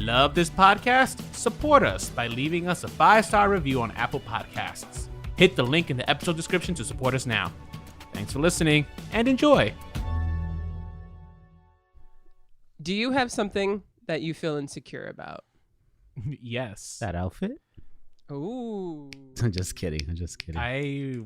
Love this podcast? Support us by leaving us a 5-star review on Apple Podcasts. Hit the link in the episode description to support us now. Thanks for listening and enjoy. Do you have something that you feel insecure about? Yes. That outfit? Ooh. I'm just kidding.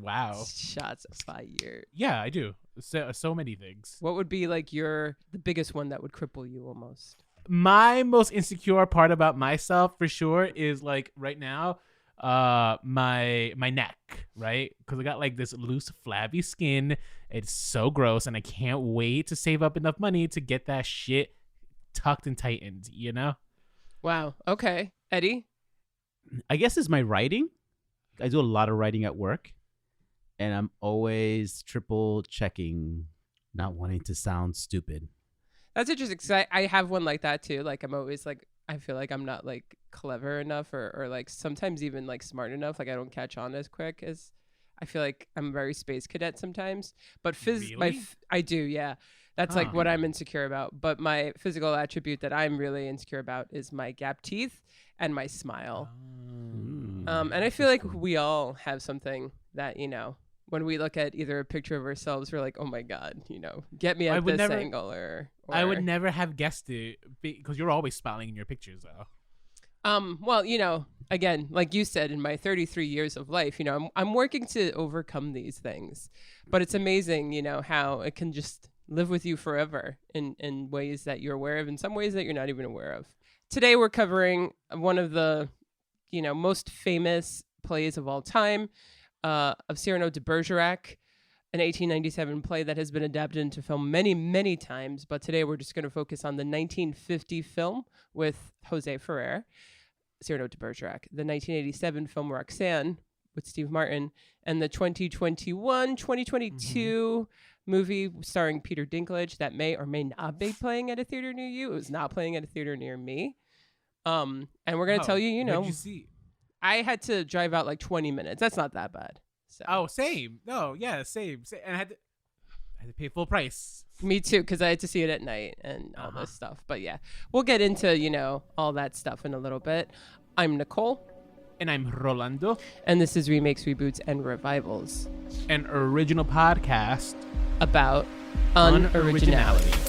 Wow. Shots fired. Yeah, I do. So many things. What would be like the biggest one that would cripple you almost? My most insecure part about myself for sure is like right now, my neck, right? Because I got like this loose, flabby skin. It's so gross, and I can't wait to save up enough money to get that shit tucked and tightened, you know? Wow. Okay. Eddie? I guess it's my writing. I do a lot of writing at work, and I'm always triple checking, not wanting to sound stupid. That's interesting because I have one like that too. Like I'm always like, I feel like I'm not like clever enough or like sometimes even like smart enough. Like I don't catch on as quick as I feel like I'm very space cadet sometimes. But Really? I do, yeah. That's like what I'm insecure about. But my physical attribute that I'm really insecure about is my gap teeth and my smile. And I feel like we all have something that, you know, when we look at either a picture of ourselves, we're like, oh my God, you know, get me at this angle or I would never have guessed it because you're always smiling in your pictures though. Well, you know, again, like you said, in my 33 years of life, you know, I'm working to overcome these things, but it's amazing, you know, how it can just live with you forever in ways that you're aware of, in some ways that you're not even aware of. Today, we're covering one of the, you know, most famous plays of all time, of Cyrano de Bergerac, an 1897 play that has been adapted into film many, many times. But today we're just going to focus on the 1950 film with Jose Ferrer, Cyrano de Bergerac, the 1987 film Roxanne with Steve Martin, and the 2022 movie starring Peter Dinklage that may or may not be playing at a theater near you. It was not playing at a theater near me. And we're going to tell you, you know, What'd you see? I had to drive out like 20 minutes. That's not that bad. So. Oh, same. No, yeah, same. And I had to pay full price. Me too, because I had to see it at night and all this stuff. But yeah, we'll get into, you know, all that stuff in a little bit. I'm Nicole. And I'm Rolando. And this is Remakes, Reboots, and Revivals. An original podcast about unoriginality.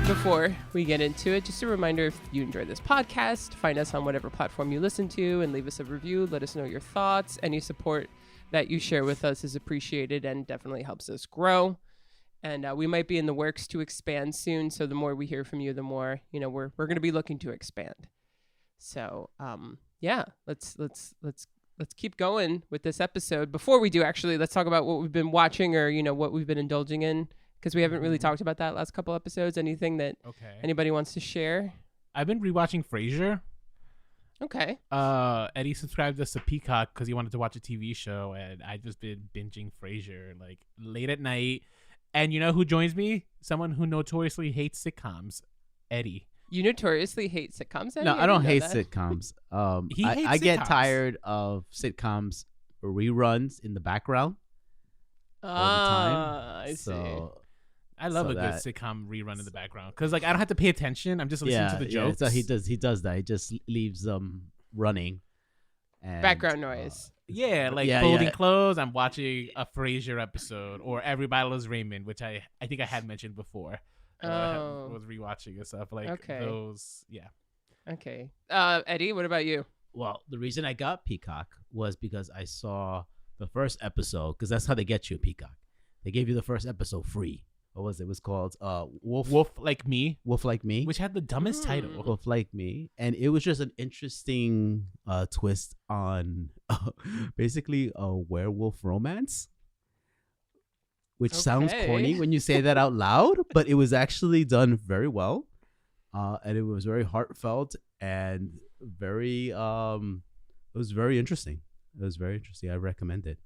Before we get into it, just a reminder, if you enjoy this podcast, find us on whatever platform you listen to and leave us a review. Let us know your thoughts. Any support that you share with us is appreciated and definitely helps us grow. And we might be in the works to expand soon. So the more we hear from you, the more, you know, we're going to be looking to expand. So yeah, let's keep going with this episode. Before we do, actually, let's talk about what we've been watching or, you know, what we've been indulging in. Because we haven't really talked about that last couple episodes. Anything that anybody wants to share? I've been rewatching Frasier. Okay. Eddie subscribed us to Peacock because he wanted to watch a TV show, and I've just been binging Frasier like late at night. And you know who joins me? Someone who notoriously hates sitcoms, Eddie. You notoriously hate sitcoms, Eddie? No, I don't hate sitcoms. I get sitcoms. tired of sitcoms reruns in the background all the time. I see. I love a good sitcom rerun in the background because like I don't have to pay attention. I'm just listening to the jokes. So he does that. He just leaves them running. And, background noise. Folding clothes. I'm watching a Frasier episode or Everybody Loves Raymond, which I think I had mentioned before. I was rewatching and stuff like those. Yeah. Okay. Eddie, what about you? Well, the reason I got Peacock was because I saw the first episode, because that's how they get you, Peacock. They gave you the first episode free. What was it? It was called Wolf Like Me. Wolf Like Me. Which had the dumbest title. Wolf Like Me. And it was just an interesting twist on basically a werewolf romance. Which sounds corny when you say that out loud, but it was actually done very well. And it was very heartfelt and very it was very interesting. It was very interesting. I recommend it.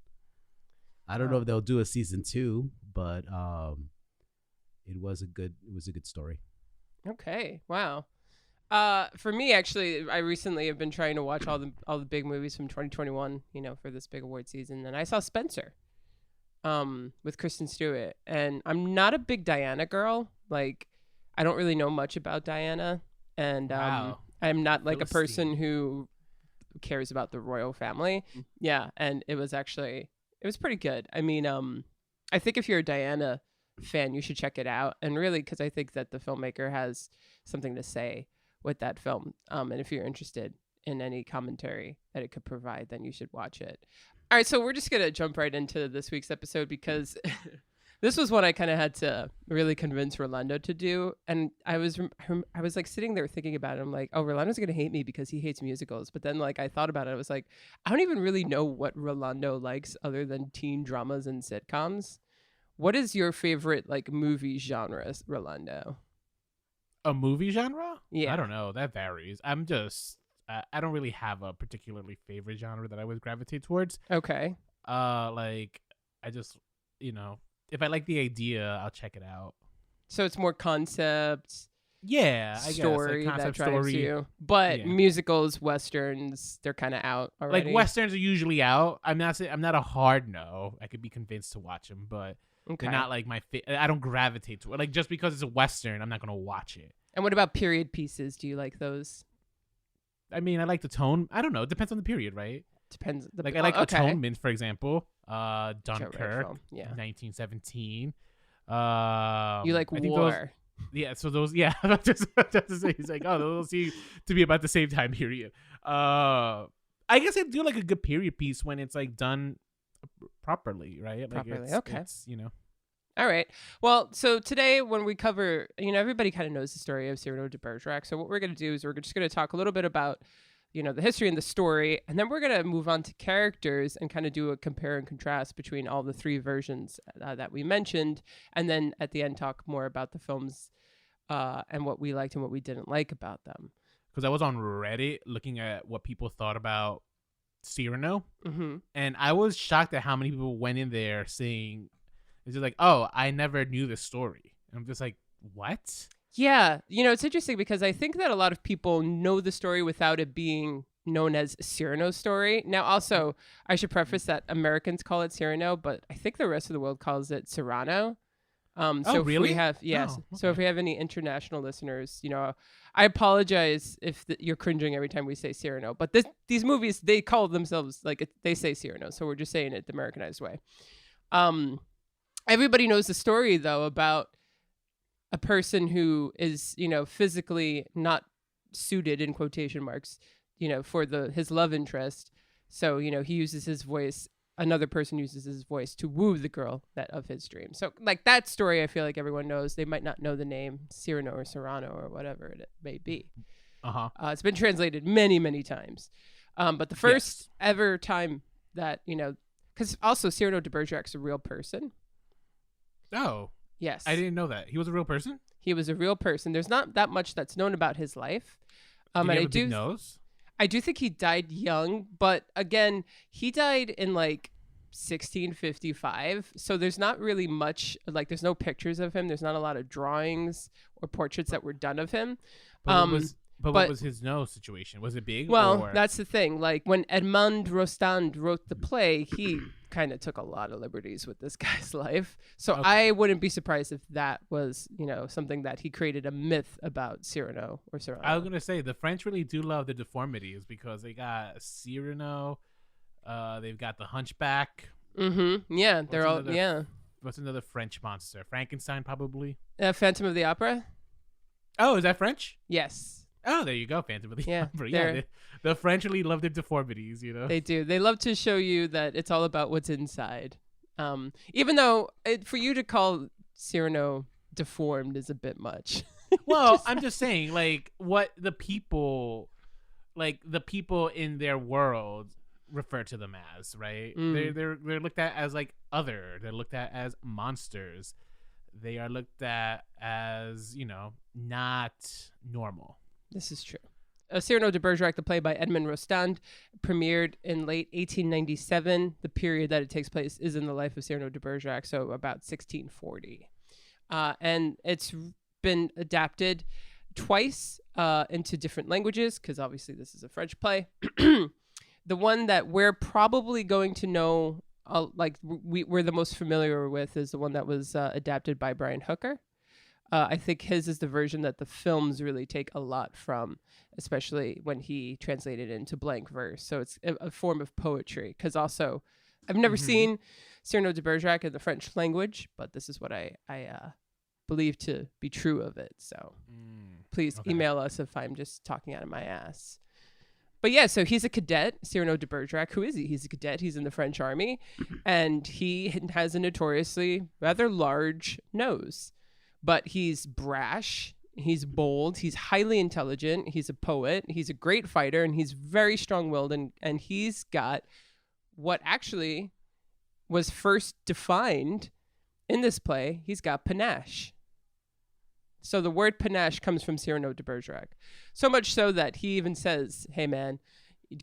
I don't know if they'll do a season 2, but it was a good story. Okay. Wow. For me, actually, I recently have been trying to watch all the big movies from 2021, for this big award season, and I saw Spencer, with Kristen Stewart, and I'm not a big Diana girl. Like, I don't really know much about Diana, and Wow. I'm not like a Philistine. person who cares about the royal family. Yeah, and it was pretty good. I mean, I think if you're a Diana fan, you should check it out, and really, because I think that the filmmaker has something to say with that film. And if you're interested in any commentary that it could provide, then you should watch it. All right, so we're just gonna jump right into this week's episode because this was one I kind of had to really convince Rolando to do, and I was like sitting there thinking about it. I'm like, oh, Rolando's gonna hate me because he hates musicals. But then like I thought about it, I was like, I don't even really know what Rolando likes other than teen dramas and sitcoms. What is your favorite like movie genre, Rolando? A movie genre? Yeah. I don't know. That varies. I don't really have a particularly favorite genre that I would gravitate towards. Okay. Like I just, if I like the idea, I'll check it out. So it's more concept, Yeah, I story guess. Like that concept drives story. you. But Yeah. musicals, westerns, they're kind of out already. Like westerns are usually out. I'm not a hard no. I could be convinced to watch them, but Okay. they're not like my. I don't gravitate to it. Like just because it's a western, I'm not gonna watch it. And what about period pieces? Do you like those? I mean, I like the tone. I don't know. It depends on the period, right? Depends. Like I like okay. Atonement, for example. Right Dunkirk, film. Yeah. 1917. You like I think war. Yeah, so those, yeah, just to say, he's like, oh, those seem to be about the same time period. I guess I do like a good period piece when it's like done properly, right? Like Properly, okay. It's, All right. Well, so today when we cover, everybody kind of knows the story of Cyrano de Bergerac. So what we're going to do is we're just going to talk a little bit about, the history and the story, and then we're going to move on to characters and kind of do a compare and contrast between all the three versions that we mentioned, and then at the end talk more about the films and what we liked and what we didn't like about them. Because I was on Reddit looking at what people thought about Cyrano, and I was shocked at how many people went in there saying, it's just like, oh, I never knew this story. And I'm just like, what? Yeah, it's interesting because I think that a lot of people know the story without it being known as Cyrano's story. Now, also, I should preface that Americans call it Cyrano, but I think the rest of the world calls it Cyrano. So really? If we have, yes. Oh, So if we have any international listeners, I apologize if you're cringing every time we say Cyrano, but these movies, they call themselves they say Cyrano, so we're just saying it the Americanized way. Everybody knows the story though about a person who is, physically not suited in quotation marks, for his love interest. So, he uses his voice. Another person uses his voice to woo the girl of his dreams. So like that story, I feel like everyone knows. They might not know the name Cyrano or Serrano or whatever it may be. It's been translated many, many times. But the first ever time that, because also Cyrano de Bergerac's a real person. Oh. Yes. I didn't know that. He was a real person? He was a real person. There's not that much that's known about his life. Did he have a big nose? I do think he died young, but again, he died in like 1655. So there's not really much, there's no pictures of him. There's not a lot of drawings or portraits that were done of him. But what was his nose situation? Was it big? Well, that's the thing. Like when Edmond Rostand wrote the play, he kind of took a lot of liberties with this guy's life. So I wouldn't be surprised if that was, something that he created a myth about Cyrano or Cyrano. I was going to say, the French really do love the deformities because they got Cyrano, they've got the Hunchback. Mm-hmm. Yeah, they're all, yeah. What's another French monster? Frankenstein, probably? Phantom of the Opera? Oh, is that French? Yes. Oh, there you go, Phantom of the Opera. Yeah, Yeah, the French really love their deformities, They do. They love to show you that it's all about what's inside. Even though for you to call Cyrano deformed is a bit much. Well, I'm just saying, like, what the people in their world refer to them as, right? They're looked at as like other. They're looked at as monsters. They are looked at as, not normal. This is true. Cyrano de Bergerac, the play by Edmond Rostand, premiered in late 1897. The period that it takes place is in the life of Cyrano de Bergerac, so about 1640. And it's been adapted twice into different languages, because obviously this is a French play. The one that we're probably going to know, we're the most familiar with, is the one that was adapted by Brian Hooker. I think his is the version that the films really take a lot from, especially when he translated it into blank verse. So it's a form of poetry. Because also, I've never seen Cyrano de Bergerac in the French language, but this is what I believe to be true of it. So please email us if I'm just talking out of my ass. But yeah, so he's a cadet, Cyrano de Bergerac. Who is he? He's a cadet. He's in the French army, and he has a notoriously rather large nose. But he's brash, he's bold, he's highly intelligent, he's a poet, he's a great fighter, and he's very strong-willed, and he's got what actually was first defined in this play. He's got panache. So the word panache comes from Cyrano de Bergerac. So much so that he even says, hey man,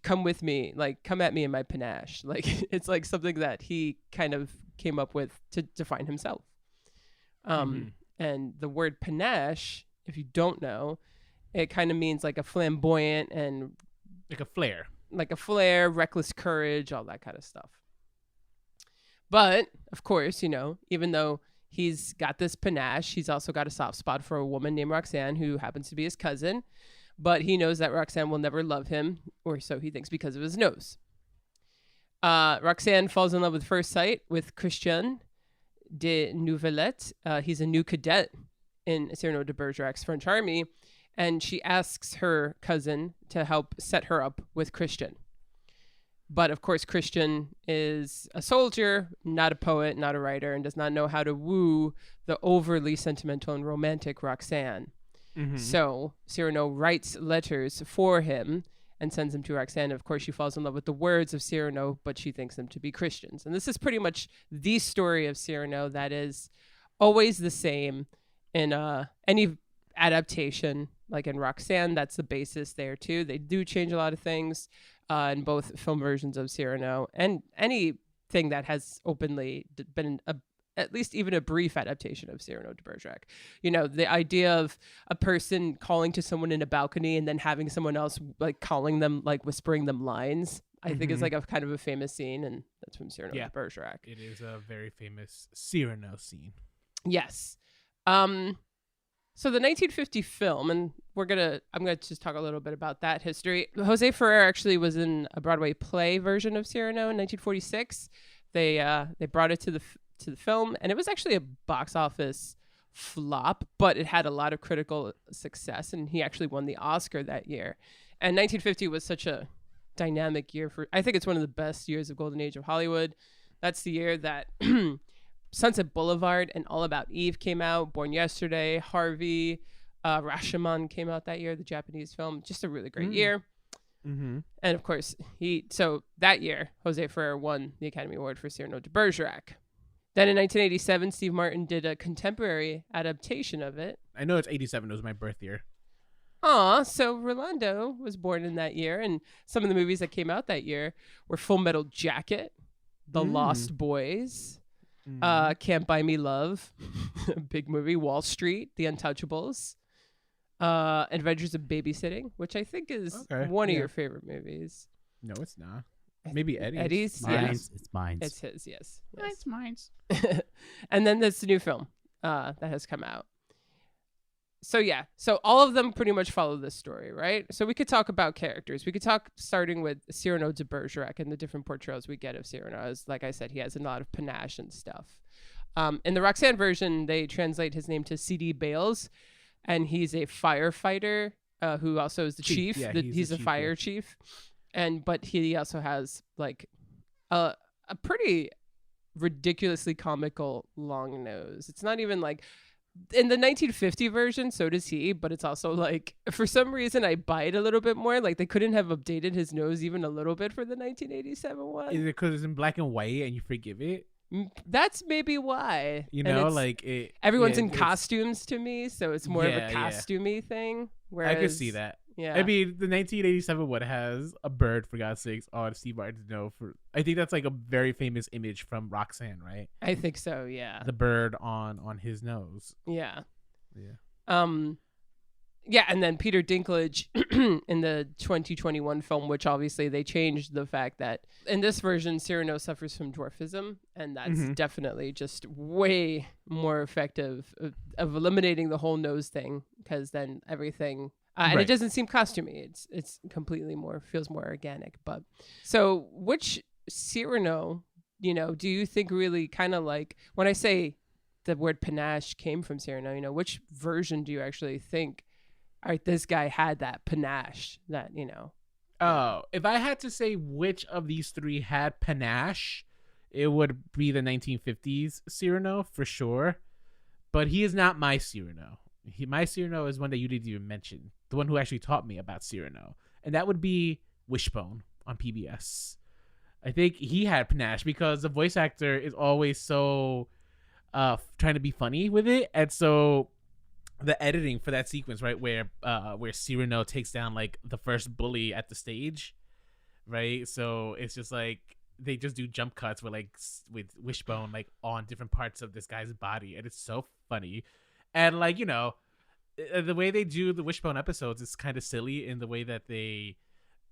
come with me, like come at me in my panache. Like it's like something that he kind of came up with to define himself. And the word panache, if you don't know, it kind of means like a flamboyant and like a flair, reckless courage, all that kind of stuff. But of course, you know, even though he's got this panache, he's also got a soft spot for a woman named Roxanne, who happens to be his cousin. But he knows that Roxanne will never love him, or so he thinks, because of his nose. Roxanne falls in love with first sight with Christian de Nouvellette. He's a new cadet in Cyrano de Bergerac's French army, and she asks her cousin to help set her up with Christian. But of course, Christian is a soldier, not a poet, not a writer, and does not know how to woo the overly sentimental and romantic Roxanne. So Cyrano writes letters for him and sends them to Roxanne. Of course, she falls in love with the words of Cyrano, but she thinks them to be Christians. And this is pretty much the story of Cyrano that is always the same in any adaptation. Like in Roxanne, that's the basis there too. They do change a lot of things in both film versions of Cyrano, and anything that has openly been at least even a brief adaptation of Cyrano de Bergerac. You know, the idea of a person calling to someone in a balcony and then having someone else like calling them, like whispering them lines, I think is like a kind of a famous scene, and that's from Cyrano de Bergerac. It is a very famous Cyrano scene. Yes. So the 1950 film, and I'm gonna just talk a little bit about that history. Jose Ferrer actually was in a Broadway play version of Cyrano in 1946. They brought it to the film, and it was actually a box office flop, but it had a lot of critical success, and he actually won the Oscar that year. And 1950 was such a dynamic year I think it's one of the best years of golden age of Hollywood. That's the year that Sunset Boulevard and All About Eve came out, Born Yesterday, Harvey, Rashomon came out that year, the Japanese film. Just a really great year. And of course, so that year, Jose Ferrer won the Academy Award for Cyrano de Bergerac. Then in 1987, Steve Martin did a contemporary adaptation of it. I know it's 87. It was my birth year. So Rolando was born in that year, and some of the movies that came out that year were Full Metal Jacket, The Lost Boys, Can't Buy Me Love, a big movie, Wall Street, The Untouchables, Adventures of Babysitting, which I think is one of your favorite movies. No, it's not. Maybe Eddie's. Eddie's, Mine's. It's mine. It's his, yes. It's mine. And then there's the new film that has come out. So yeah, so all of them pretty much follow this story, right? So we could talk about characters. We could talk starting with Cyrano de Bergerac and the different portrayals we get of Cyrano. As like I said, he has a lot of panache and stuff. In the Roxanne version, they translate his name to C.D. Bales, and he's a firefighter who also is the chief. Yeah, he's a fire chief. But he also has like a pretty ridiculously comical long nose. It's not even like in the 1950 version, so does he, but it's also like, for some reason I buy it a little bit more. Like they couldn't have updated his nose even a little bit for the 1987 one. Is it because it's in black and white and you forgive it? That's maybe why. You know, everyone's in costumes to me, so it's more of a costumey thing. Whereas, I could see that. Yeah. I mean, the 1987 one has a bird, for God's sakes, on Steve Martin's nose. I think that's like a very famous image from Roxanne, right? I think so, yeah. The bird on his nose. Yeah. Yeah. Yeah, and then Peter Dinklage in the 2021 film, which obviously they changed the fact that in this version, Cyrano suffers from dwarfism, and that's definitely just way more effective of eliminating the whole nose thing, because then everything, and it doesn't seem costumey. It's completely feels more organic. But so which Cyrano, do you think really kind of like, when I say the word panache came from Cyrano, which version do you actually think? All right, this guy had that panache that, Oh, if I had to say which of these three had panache, it would be the 1950s Cyrano for sure. But he is not my Cyrano. My Cyrano is one that you didn't even mention. The one who actually taught me about Cyrano. And that would be Wishbone on PBS. I think he had panache because the voice actor is always so trying to be funny with it. And so the editing for that sequence, right, where Cyrano takes down like the first bully at the stage, right? So it's just like they just do jump cuts with Wishbone like on different parts of this guy's body, and it's so funny. And like, the way they do the Wishbone episodes is kind of silly in the way that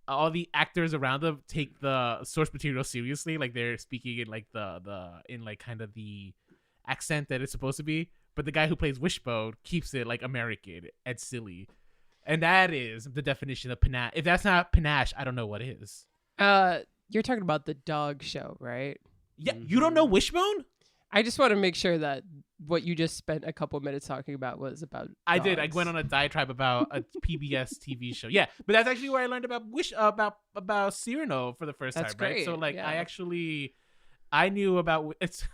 all the actors around them take the source material seriously, like they're speaking in like in like kind of the accent that it's supposed to be. But the guy who plays Wishbone keeps it like American and silly. And that is the definition of panache. If that's not panache, I don't know what is. You're talking about the dog show, right? Yeah, you don't know Wishbone? I just want to make sure that what you just spent a couple minutes talking about was about I dogs. did. I went on a diatribe about a PBS TV show. Yeah, but that's actually where I learned about Cyrano for the first time, great. Right? So like Yeah. I knew about it's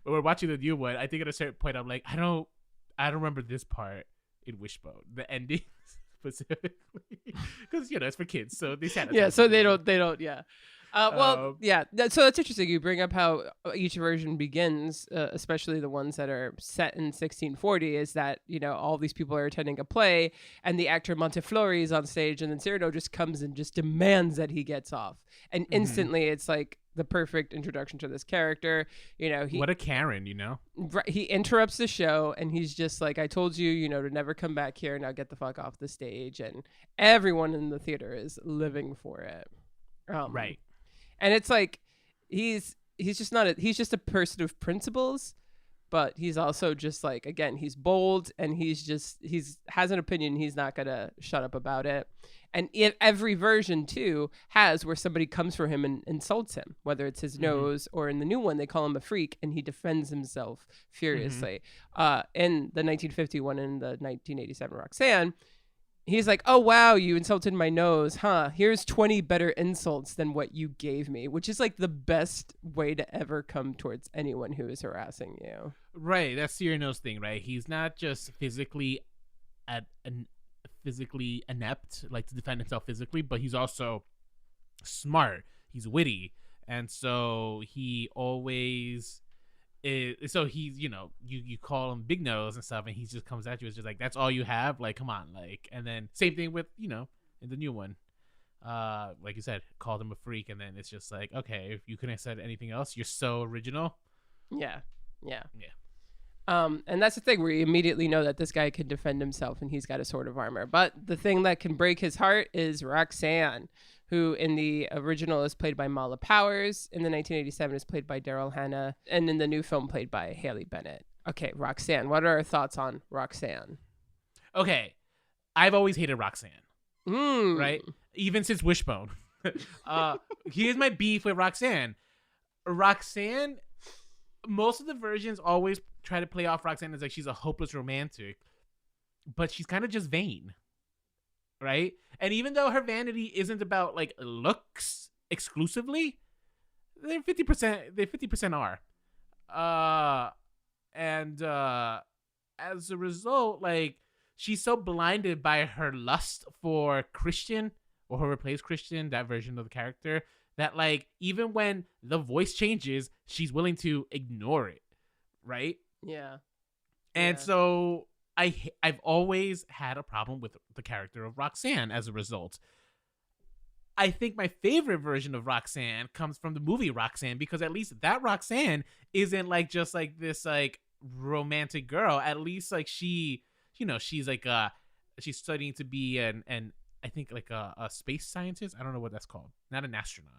when we're watching the new one. I think at a certain point I'm like, I don't remember this part in Wishbone, the ending specifically, because it's for kids, so they said so they don't yeah. So that's interesting. You bring up how each version begins, especially the ones that are set in 1640, is that, all these people are attending a play and the actor Montefiore is on stage, and then Cyrano just comes and just demands that he gets off. And instantly it's like the perfect introduction to this character. What a Karen, He interrupts the show and he's just like, I told you, to never come back here. Now get the fuck off the stage. And everyone in the theater is living for it. Right. And it's like he's just a person of principles, but he's also just like, again, he's bold and he's has an opinion. He's not going to shut up about it. And every version too has where somebody comes for him and insults him, whether it's his nose or in the new one, they call him a freak and he defends himself furiously. In the 1951 and the 1987 Roxanne, he's like, oh, wow, you insulted my nose, huh? Here's 20 better insults than what you gave me, which is like the best way to ever come towards anyone who is harassing you. Right. That's Cyrano's thing, right? He's not just physically inept, like to defend himself physically, but he's also smart. He's witty. And so he always so he's you call him big nose and stuff, and he just comes at you. It's just like, that's all you have, like, come on, like. And then same thing with in the new one, like you said, called him a freak, and then it's just like, okay, if you couldn't have said anything else, you're so original. Yeah. And that's the thing where you immediately know that this guy can defend himself and he's got a sword of armor. But the thing that can break his heart is Roxanne, who in the original is played by Mala Powers, in the 1987 is played by Daryl Hannah, and in the new film played by Haley Bennett. Okay, Roxanne. What are our thoughts on Roxanne? Okay, I've always hated Roxanne. Right? Even since Wishbone. Here's my beef with Roxanne. Roxanne, most of the versions always try to play off Roxanne as like she's a hopeless romantic, but she's kind of just vain. Right? And even though her vanity isn't about like looks exclusively, they're 50%. They 50% are. And as a result, like, she's so blinded by her lust for Christian, or whoever plays Christian, that version of the character, that like even when the voice changes, she's willing to ignore it. Right? Yeah. And so I've always had a problem with the character of Roxanne as a result. I think my favorite version of Roxanne comes from the movie Roxanne, because at least that Roxanne isn't like just like this like romantic girl. At least like she's like she's studying to be an I think like a space scientist. I don't know what that's called. Not an astronaut.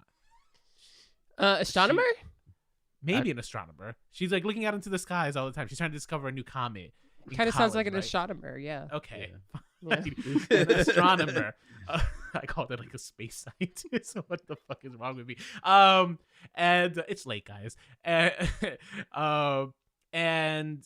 Astronomer? Maybe an astronomer. She's like looking out into the skies all the time. She's trying to discover a new comet. Kind of sounds like an right? astronomer, yeah. Okay. Yeah. An astronomer. I called it like a space scientist. What the fuck is wrong with me? And it's late, guys. And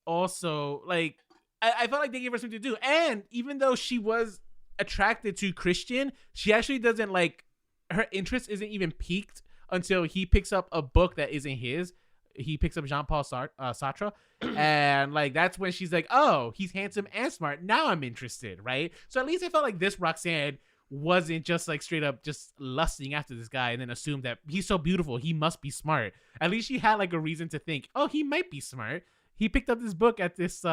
also, like, I felt like they gave her something to do. And even though she was attracted to Christian, she actually doesn't like, her interest isn't even piqued until he picks up a book that isn't his. He picks up Jean-Paul Sartre, and like that's when she's like, "Oh, he's handsome and smart. Now I'm interested." Right? So at least I felt like this Roxanne wasn't just like straight up just lusting after this guy and then assumed that he's so beautiful, he must be smart. At least she had like a reason to think, "Oh, he might be smart." He picked up this book at this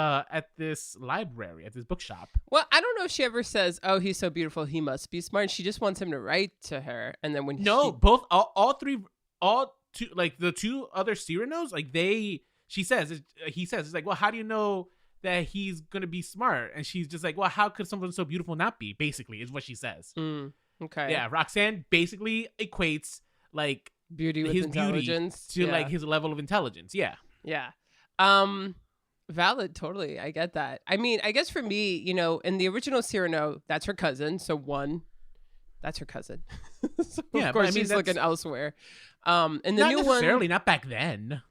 library, at this bookshop. Well, I don't know if she ever says, "Oh, he's so beautiful, he must be smart." She just wants him to write to her, and then when both all two, like the two other Cyranos, like he says it's like, well, how do you know that he's gonna be smart? And she's just like, well, how could someone so beautiful not be? Basically, is what she says. Okay. Yeah, Roxanne basically equates like beauty with his intelligence beauty to like his level of intelligence. Yeah. Yeah. Valid, totally. I get that. I mean, I guess for me, you know, in the original Cyrano, that's her cousin. So that's her cousin. So yeah, of course I mean, she's looking elsewhere. In the not new necessarily, one, not back then.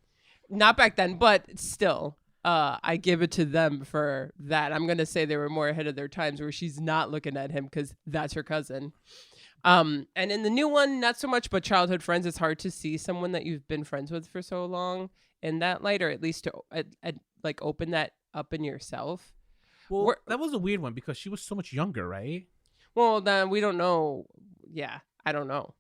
not back then, but still, I give it to them for that. I'm gonna say they were more ahead of their times, where she's not looking at him because that's her cousin. And in the new one, not so much, but childhood friends. It's hard to see someone that you've been friends with for so long in that light, or at least to like open that up in yourself. Well, that was a weird one because she was so much younger, right? Well, then we don't know. Yeah, I don't know.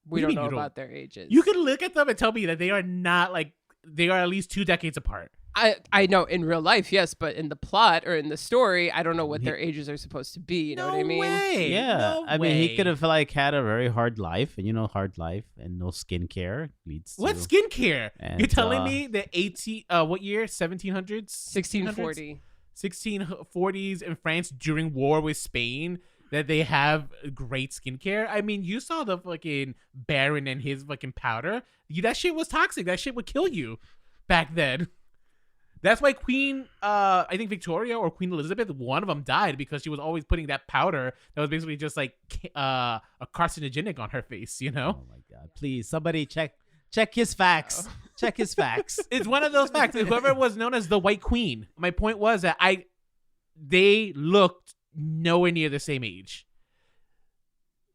We don't know about their ages. You can look at them and tell me that they are not like, they are at least 2 decades apart. I know in real life, yes, but in the plot or in the story, I don't know what their ages are supposed to be. You know what I mean? Way. Yeah, No I mean, he way. could have like had a very hard life, and hard life and no skincare leads to What skincare? And, You're telling me that what year? 1700s? 1640. 1640s in France during war with Spain, that they have great skincare. I mean, you saw the fucking Baron and his fucking powder. That shit was toxic. That shit would kill you back then. That's why Queen, I think Victoria or Queen Elizabeth, one of them died because she was always putting that powder that was basically just like a carcinogenic on her face, you know? Oh my god! Please, somebody check his facts. Check his facts. It's one of those facts. Whoever was known as the White Queen. My point was that they looked nowhere near the same age.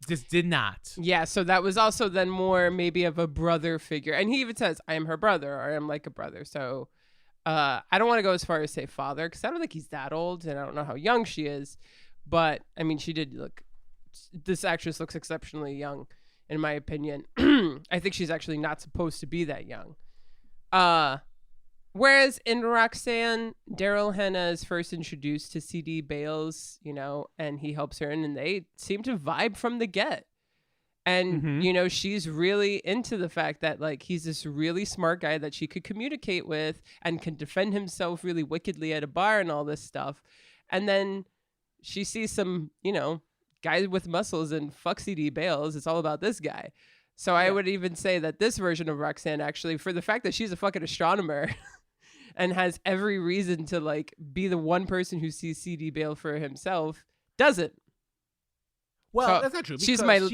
Just did not. Yeah, so that was also then more maybe of a brother figure. And he even says, I am her brother, or I am like a brother. So I don't want to go as far as say father, because I don't think he's that old, and I don't know how young she is. But, I mean, this actress looks exceptionally young, in my opinion. I think she's actually not supposed to be that young. Whereas in Roxanne, Daryl Hannah is first introduced to C.D. Bales, and he helps her in, and they seem to vibe from the get. And, she's really into the fact that, like, he's this really smart guy that she could communicate with and can defend himself really wickedly at a bar and all this stuff. And then she sees some, guy with muscles and fuck C.D. Bales. It's all about this guy. So I would even say that this version of Roxanne, actually, for the fact that she's a fucking astronomer and has every reason to, like, be the one person who sees C.D. Bale for himself, doesn't. Well, So that's not true.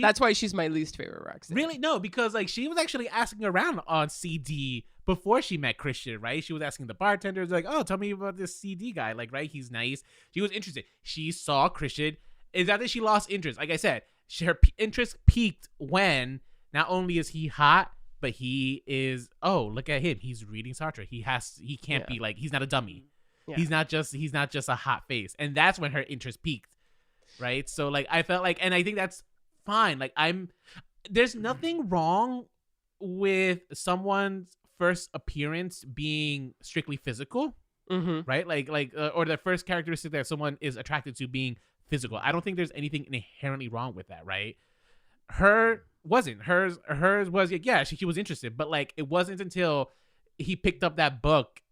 That's why she's my least favorite Roxanne. Really? No, because like she was actually asking around on CD before she met Christian, right? She was asking the bartenders, like, "Oh, tell me about this CD guy." Like, right? He's nice. She was interested. She saw Christian. Is that she lost interest? Like I said, her interest peaked when not only is he hot, but he is. Oh, look at him. He's reading Sartre. He can't be like. He's not a dummy. Yeah. He's not just a hot face. And that's when her interest peaked. Right. So like I felt like, and I think that's fine. Like there's nothing wrong with someone's first appearance being strictly pphisical. Mm-hmm. Right. Like or the first characteristic that someone is attracted to being physical. I don't think there's anything inherently wrong with that. Right. Hers was, yeah, she was interested, but like it wasn't until he picked up that book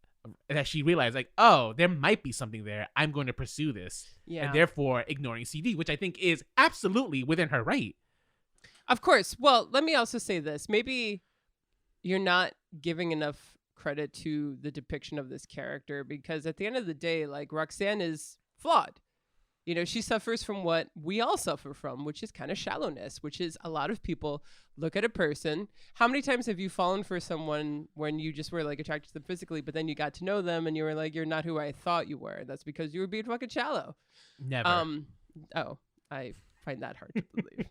that she realized, like, oh, there might be something there. I'm going to pursue this. Yeah. And therefore ignoring CD, which I think is absolutely within her right. Of course. Well, let me also say this. Maybe you're not giving enough credit to the depiction of this character, because at the end of the day, like, Roxanne is flawed. You know, she suffers from what we all suffer from, which is kind of shallowness, which is a lot of people look at a person. How many times have you fallen for someone when you just were like attracted to them physically, but then you got to know them and you were like, you're not who I thought you were. That's because you were being fucking shallow. Never. Oh, I find that hard to believe.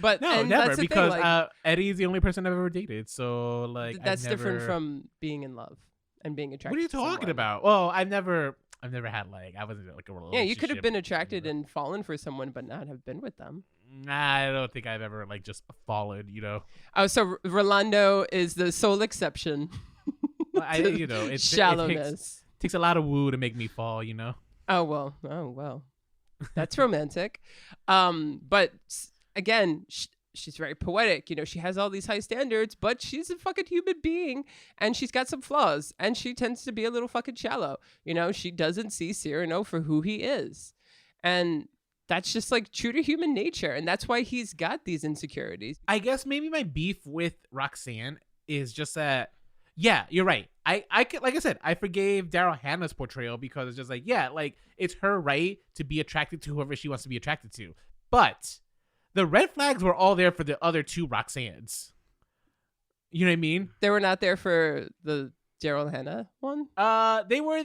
But no, and never, that's the because thing, like, Eddie's the only person I've ever dated. So like, that's I've never... different from being in love and being attracted. What are you to talking someone. about? Well, I've never had like, I wasn't like a relationship. Yeah, you could have been attracted and fallen for someone, but not have been with them. Nah, I don't think I've ever like just fallen. You know. Oh, so Rolando is the sole exception. It Shallowness. takes a lot of woo to make me fall. You know. Oh well, that's romantic. But again, she's very poetic. You know, she has all these high standards, but she's a fucking human being, and she's got some flaws, and she tends to be a little fucking shallow. You know, she doesn't see Cyrano for who he is, and that's just like true to human nature, and that's why he's got these insecurities. I guess maybe my beef with Roxanne is just that. Yeah, you're right. I could, like I said, I forgave Daryl Hannah's portrayal because it's just like, yeah, like it's her right to be attracted to whoever she wants to be attracted to, but the red flags were all there for the other two Roxannes. You know what I mean? They were not there for the Daryl Hannah one? They were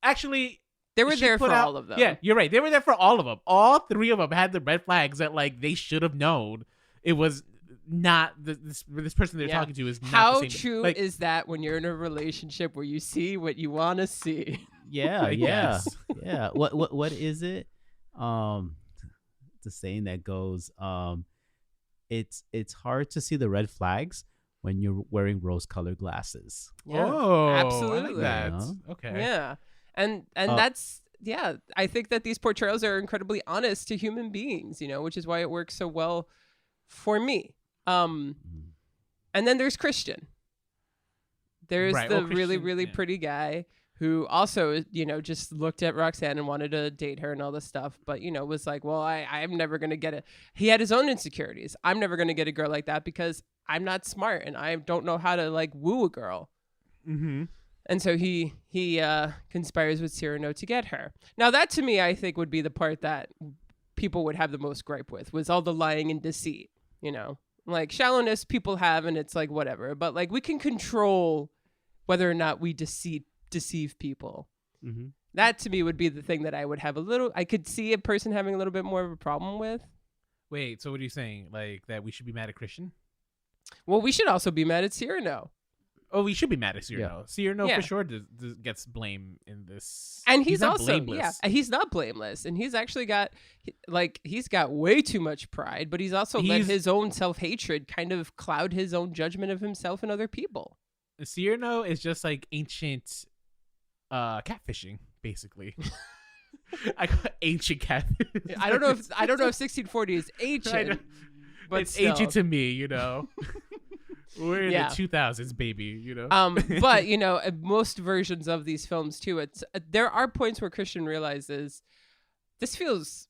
actually... They were there for all of them. Yeah, you're right. They were there for all of them. All three of them had the red flags that like they should have known. It was not this person they're talking to is not How the same. true Like, is that when you're in a relationship where you see what you want to see? Yeah, I yeah, guess. yeah. What is it? The saying that goes, it's hard to see the red flags when you're wearing rose-colored glasses. Yeah, oh, absolutely. I like that. Yeah. Okay. Yeah. And that's, yeah, I think that these portrayals are incredibly honest to human beings, you know, which is why it works so well for me. And then there's Christian. There's Right. the Christian, really, really yeah. pretty guy who also, you know, just looked at Roxanne and wanted to date her and all this stuff, but, you know, was like, well, I'm never going to get it. He had his own insecurities. I'm never going to get a girl like that because I'm not smart and I don't know how to like woo a girl. Mm-hmm. And so he conspires with Cyrano to get her. Now that to me, I think would be the part that people would have the most gripe with, was all the lying and deceit, you know, like shallowness people have, and it's like, whatever, but like we can control whether or not we deceive people. Mm-hmm. That to me would be the thing that I would have I could see a person having a little bit more of a problem with. Wait, so what are you saying? Like that we should be mad at Christian? Well, we should also be mad at Cyrano. Oh, we should be mad at Cyrano. Cyrano Yeah. for sure gets blame in this. And he's not also blameless. he's not blameless, and he's actually got he's got way too much pride, but he's also let his own self-hatred kind of cloud his own judgment of himself and other people. Cyrano is just like ancient catfishing, basically. I got ancient catfishing. I don't know if 1640 is ancient, but it's still. ancient to me, you know. We're in Yeah. the 2000s, baby, you know. But you know, most versions of these films too, it's there are points where Christian realizes this feels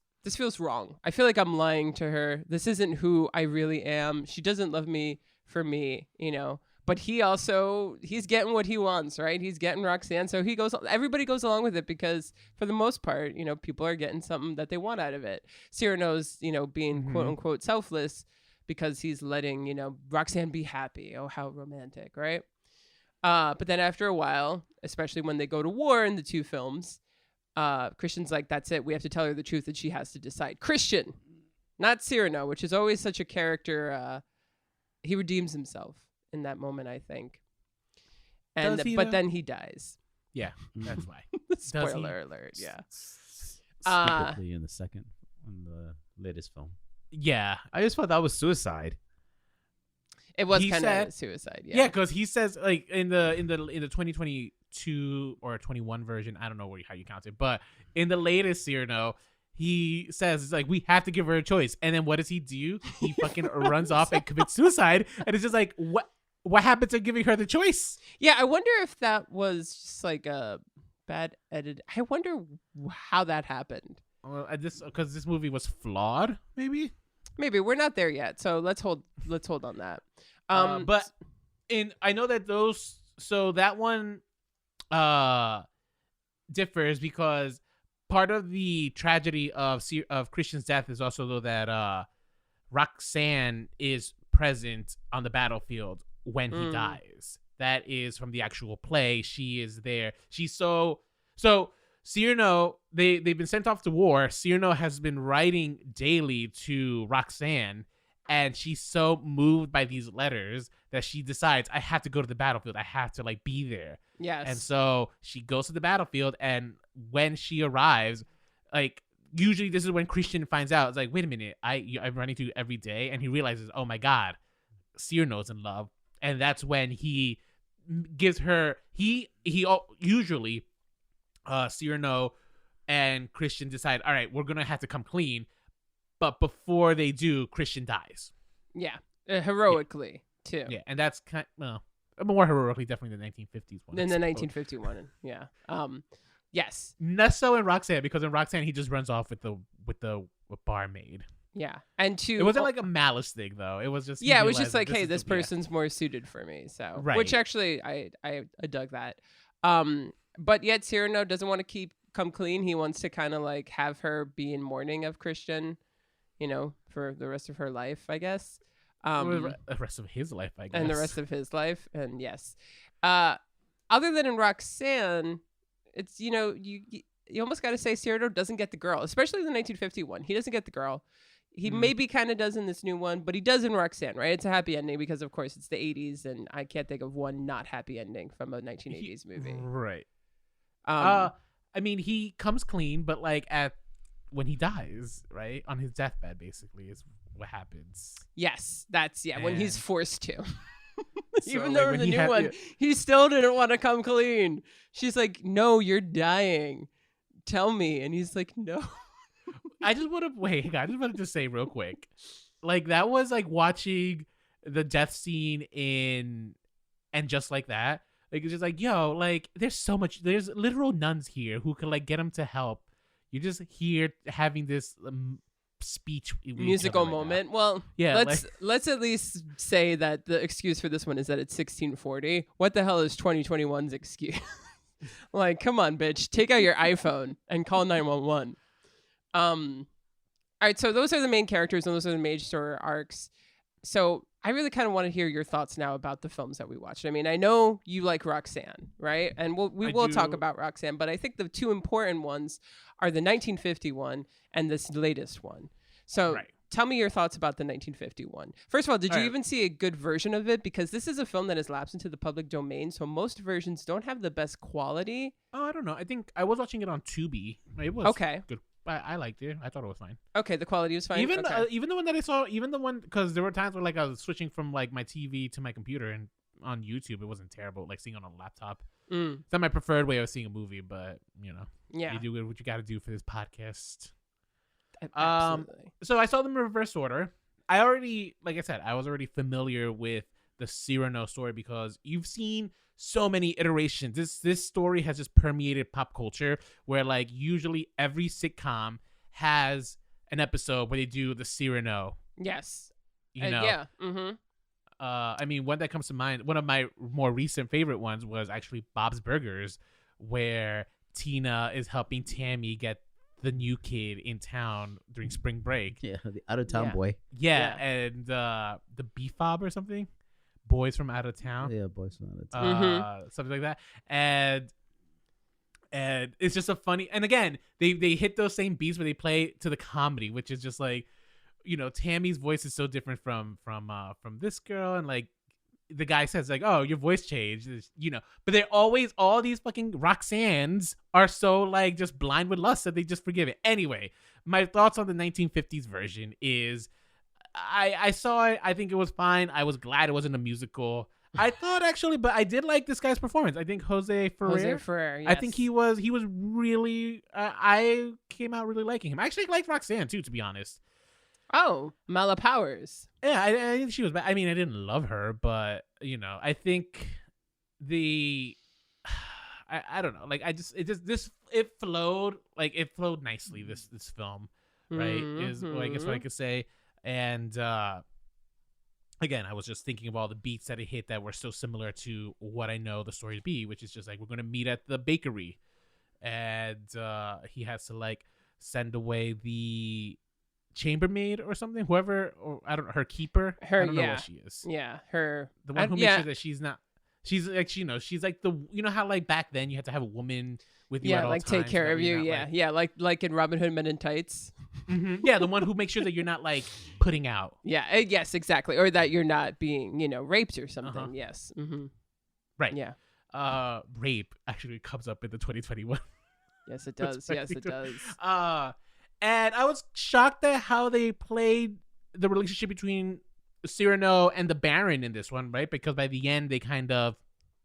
wrong. I feel like I'm lying to her. This isn't who I really am. She doesn't love me for me, you know. But he's getting what he wants, right? He's getting Roxanne, so everybody goes along with it because for the most part, you know, people are getting something that they want out of it. Cyrano's, you know, being quote unquote selfless because he's letting, you know, Roxanne be happy. Oh, how romantic, right? But then after a while, especially when they go to war in the two films, Christian's like, that's it. We have to tell her the truth and she has to decide. Christian, not Cyrano, which is always such a character. He redeems himself in that moment, I think. And Does he, but though? then he dies. Yeah, that's why. Spoiler alert, yeah. Stupidly in the latest film. Yeah. I just thought that was suicide. It was He kind said- of suicide, Yeah, because he says like in the 2022 or 21 version, I don't know how you count it, but in the latest Cyrano, he says it's like we have to give her a choice, and then what does he do? He fucking runs off and commits suicide, and it's just like what? what happened to giving her the choice? Yeah, I wonder if that was just like a bad edit. I wonder how that happened. Well, because this movie was flawed, maybe. Maybe we're not there yet, so let's hold on that. But I know that that one differs because part of the tragedy of Christian's death is also though that Roxanne is present on the battlefield when he dies. That is from the actual play. She is there. She's so Cyrano, they've been sent off to war. Cyrano has been writing daily to Roxanne, and she's so moved by these letters that she decides, I have to go to the battlefield. I have to like be there. Yes. And so she goes to the battlefield, and when she arrives, like usually this is when Christian finds out. It's like, wait a minute, I'm running through every day, and he realizes, oh my God, Cyrano's in love, and that's when he gives her usually Cyrano and Christian decide, all right, we're gonna have to come clean, but before they do, Christian dies. Yeah, heroically too. Yeah, and that's more heroically, definitely the 1950s one. Than the 1951. Yeah. Yes. Less so in Roxanne, because in Roxanne he just runs off with the barmaid. Yeah, and it wasn't like a malice thing though. It was just it was just like, hey, this person's more suited for me. So right. Which actually I dug that. But yet Cyrano doesn't want to come clean. He wants to kind of like have her be in mourning of Christian, for the rest of her life, I guess. The rest of his life, I guess. And the rest of his life, and yes. Other than in Roxanne, it's you almost got to say Cyrano doesn't get the girl, especially in the 1951. He doesn't get the girl. He maybe kind of does in this new one, but he does in Roxanne, right? It's a happy ending because, of course, it's the 80s, and I can't think of one not happy ending from a 1980s movie. Right. I mean, he comes clean, but like when he dies, right, on his deathbed, basically, is what happens. Yes, that's when he's forced to. So, Even though in the new one, he still didn't want to come clean. She's like, "No, you're dying. Tell me," and he's like, "No." I just want to say real quick, like that was like watching the death scene in And Just Like That. Like it's just like, yo, like there's literal nuns here who can like get him to help. You're just here having this speech musical moment. Well, yeah, let's at least say that the excuse for this one is that it's 1640. What the hell is 2021's excuse? Like, come on, bitch, take out your iPhone and call 911. All right, so those are the main characters and those are the major story arcs. So I really kind of want to hear your thoughts now about the films that we watched. I mean, I know you like Roxanne, right? And we will talk about Roxanne, but I think the two important ones are the 1951 and this latest one. So tell me your thoughts about the 1951. First of all, did you even see a good version of it? Because this is a film that has lapsed into the public domain, so most versions don't have the best quality. Oh, I don't know. I think I was watching it on Tubi. It was good. I liked it. I thought it was fine. Okay, the quality was fine. Even the one that I saw, because there were times where like I was switching from like my TV to my computer, and on YouTube it wasn't terrible. Like seeing it on a laptop. It's not my preferred way of seeing a movie, but you do what you got to do for this podcast. Absolutely. So I saw them in reverse order. Like I said, I was already familiar with the Cyrano story because you've seen so many iterations. This story has just permeated pop culture where like usually every sitcom has an episode where they do the Cyrano. Yes. Yeah. Mm-hmm. I mean, one that comes to mind, one of my more recent favorite ones was actually Bob's Burgers, where Tina is helping Tammy get the new kid in town during spring break. Yeah, the out of town boy. Yeah, and the B-Fob or something. Boys from Out of Town. Yeah, Boys from Out of Town. Something like that. And it's just a funny, and again, they hit those same beats where they play to the comedy, which is just like, Tammy's voice is so different from this girl, and like the guy says like, oh, your voice changed, but they're always, all these fucking Roxannes are so like just blind with lust that they just forgive it. Anyway, my thoughts on the 1950s version is I saw it. I think it was fine. I was glad it wasn't a musical. I thought actually, but I did like this guy's performance. I think Jose Ferrer. Yes. I think he was really. I came out really liking him. I actually liked Roxanne too, to be honest. Oh, Mala Powers. Yeah, I think she was bad. I mean, I didn't love her, but I think the I don't know. Like it flowed nicely. This film, right? Is I guess what I could say. And again, I was just thinking of all the beats that it hit that were so similar to what I know the story to be, which is just like we're gonna meet at the bakery, and he has to like send away the chambermaid or something, whoever, or I don't know, her keeper. I don't know what she is. Yeah, her. The one who makes sure that she's not. She's like she's like the how like back then you had to have a woman with you at all like times, take care of you. Not, Like in Robin Hood Men in Tights. Mm-hmm. Yeah, the one who makes sure that you're not like putting out. Yeah. Yes, exactly. Or that you're not being raped or something. Yes. Mm-hmm. Right. Yeah. Rape actually comes up in the 2021. Yes, it does. Yes, it does. And I was shocked at how they played the relationship between Cyrano and the Baron in this one, right? Because by the end, they kind of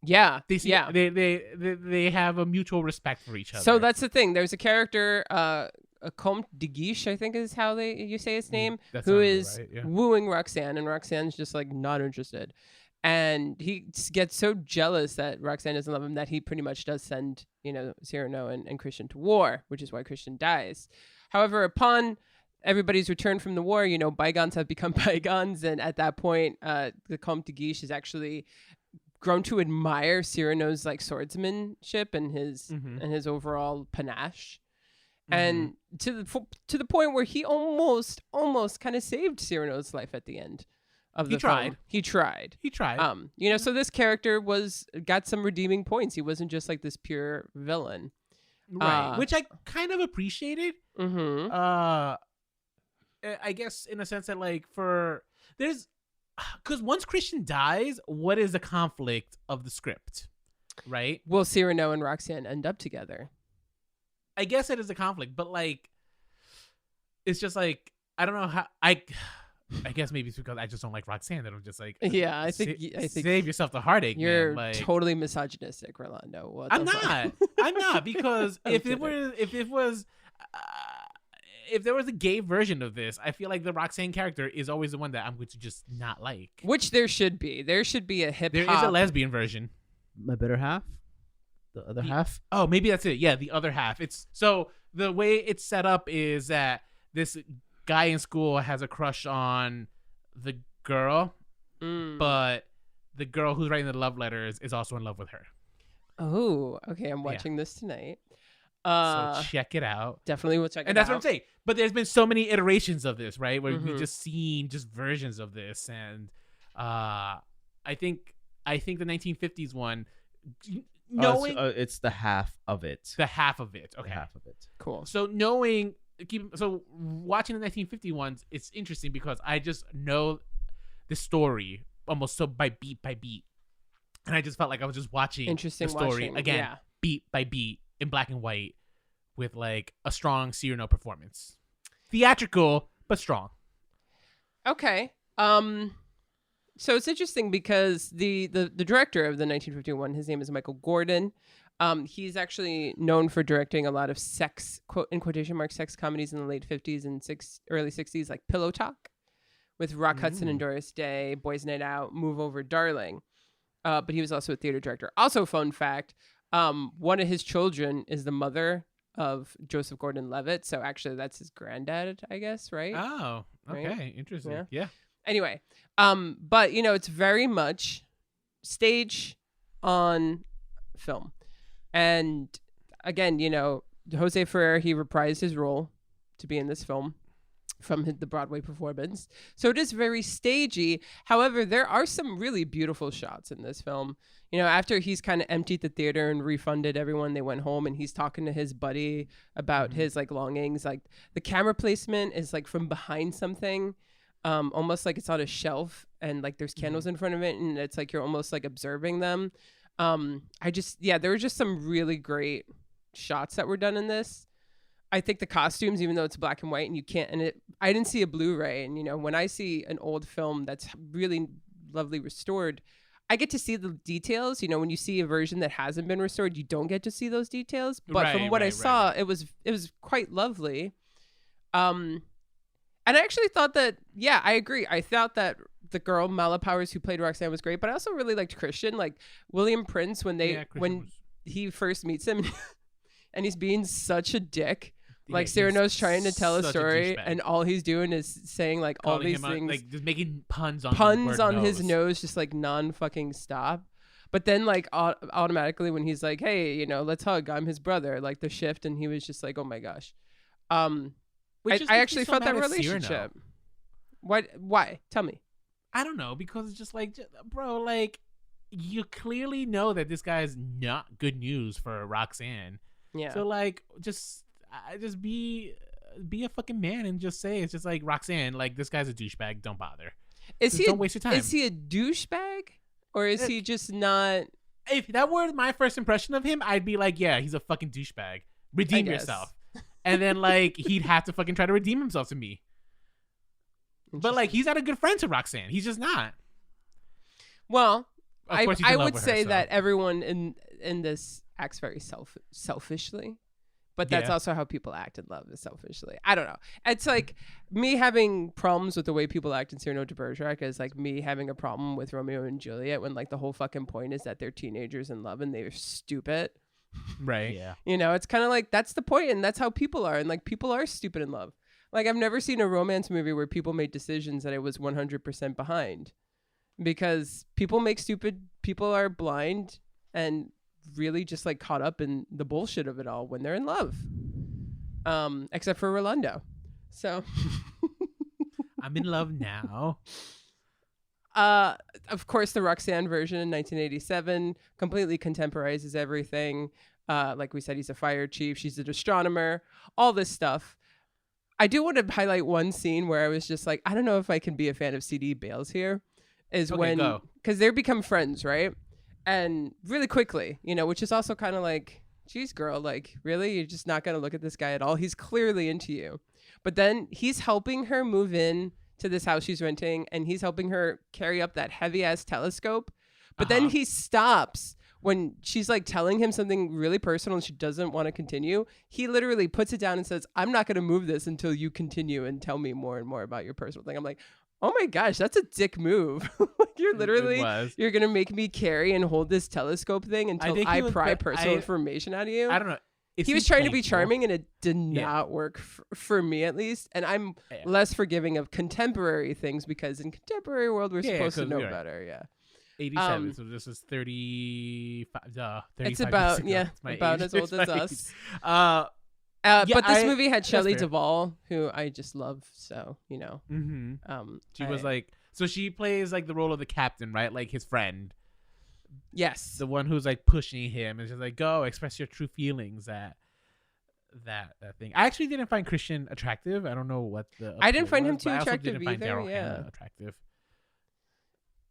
they have a mutual respect for each other. So that's the thing. There's a character, a Comte de Guiche, I think is how you say his name, who is wooing Roxanne, and Roxanne's just like not interested. And he gets so jealous that Roxanne doesn't love him that he pretty much does send, Cyrano and Christian to war, which is why Christian dies. However, upon everybody's return from the war, bygones have become bygones. And at that point, the Comte de Guiche has actually grown to admire Cyrano's like swordsmanship and his overall panache. And to the point where he almost kind of saved Cyrano's life at the end. He tried. So this character got some redeeming points. He wasn't just like this pure villain, right? Which I kind of appreciated. I guess in a sense that like because once Christian dies, what is the conflict of the script, right? Well, Cyrano and Roxanne end up together. I guess it is a conflict, but like, it's just like I don't know how I guess maybe it's because I just don't like Roxanne that I'm just like, I think save yourself the heartague. You're man. Like, totally misogynistic, Rolando. I'm not because if there was a gay version of this, I feel like the Roxanne character is always the one that I'm going to just not like. Which there should be. There should be a hip hop. There is a lesbian version. My better half, the other half. Oh, maybe that's it. Yeah, the other half. It's so the way it's set up is that this guy in school has a crush on the girl, but the girl who's writing the love letters is also in love with her. Oh, okay. I'm watching this tonight. So check it out. Definitely will check it out. And that's what I'm saying. But there's been so many iterations of this, right? Where we've just seen just versions of this. And I think the 1950s one, knowing... it's the half of it. The half of it. Okay. The half of it. Cool. So watching the 1950 ones, it's interesting because I just know the story almost so by beat, and I just felt like I was just watching the story again, beat by beat in black and white, with like a strong Cyrano performance, theatrical but strong. Okay. So it's interesting because the director of the 1951, his name is Michael Gordon. He's actually known for directing a lot of sex, quote in quotation marks, sex comedies in the late 50s and early 60s, like Pillow Talk with Rock Hudson and Doris Day, Boys Night Out, Move Over Darling. But he was also a theater director. Also, fun fact, one of his children is the mother of Joseph Gordon-Levitt. So actually that's his granddad, I guess, right? Oh, okay. Right? Interesting. Yeah. Anyway, but, it's very much stage on film. And again, Jose Ferrer, he reprised his role to be in this film from the Broadway performance. So it is very stagey. However, there are some really beautiful shots in this film. After he's kind of emptied the theater and refunded everyone, they went home and he's talking to his buddy about his like longings. Like the camera placement is like from behind something, almost like it's on a shelf and like there's candles in front of it and it's like you're almost like observing them. There were just some really great shots that were done in this. I think the costumes, even though it's black and white and I didn't see a Blu-ray. And, when I see an old film that's really lovely restored, I get to see the details. When you see a version that hasn't been restored, you don't get to see those details. But from what I saw, it was quite lovely. And I actually thought that, yeah, I agree. I thought that the girl Mala Powers who played Roxanne was great, but I also really liked Christian, like William Prince when he first meets him, and he's being such a dick. Like Cyrano's trying to tell a story, and all he's doing is saying like all these things, like just making puns on his nose, just like non-fucking stop. But then like automatically when he's like, "Hey, you know, let's hug. I'm his brother." Like the shift, and he was just like, "Oh my gosh." I actually felt that relationship. Why? Tell me. I don't know, because it's just like, bro, like you clearly know that this guy is not good news for Roxanne. Yeah. So like, just be a fucking man and just say it's just like, Roxanne, like this guy's a douchebag. Don't bother. Don't waste your time. Is he a douchebag or is he just not? If that were my first impression of him, I'd be like, yeah, he's a fucking douchebag. Redeem yourself. And then like he'd have to fucking try to redeem himself to me. But like he's not a good friend to Roxanne. He's just not. Well, I would say that everyone in this acts very selfishly. But that's also how people act in love, is selfishly. I don't know. It's like me having problems with the way people act in Cyrano de Bergerac is like me having a problem with Romeo and Juliet when like the whole fucking point is that they're teenagers in love and they're stupid. Right. Yeah. You know, it's kind of like that's the point, and that's how people are. And like people are stupid in love. Like I've never seen a romance movie where people made decisions that I was 100% behind, because people are blind and really just like caught up in the bullshit of it all when they're in love, except for Rolando. So I'm in love now. Of course the Roxanne version in 1987 completely contemporizes everything. Like we said, he's a fire chief, she's an astronomer, all this stuff. I do want to highlight one scene where I was just like, I don't know if I can be a fan of CD Bales here, because they become friends, right? And really quickly, you know, which is also kind of like, geez, girl, like, really? You're just not going to look at this guy at all? He's clearly into you. But then he's helping her move in to this house she's renting, and he's helping her carry up that heavy-ass telescope. But then he stops when she's, like, telling him something really personal and she doesn't want to continue. He literally puts it down and says, I'm not going to move this until you continue and tell me more and more about your personal thing. I'm like, oh my gosh, that's a dick move. You're going to make me carry and hold this telescope thing until I pry personal information out of you. I don't know. He was trying to be charming, and it did not work for me, at least. And I'm less forgiving of contemporary things, because in contemporary world, we're supposed to know better. Yeah. 87, so this is 35. 35 it's about, about as old as us. But this movie had Shelley Duvall, who I just love. So, you know. Mm-hmm. She was like, so she plays like the role of the captain, right? Like his friend. Yes. The one who's like pushing him and just like, go express your true feelings. That thing. I actually didn't find Christian attractive. I don't know what I didn't find him too I attractive didn't find either. Daryl Hannah attractive.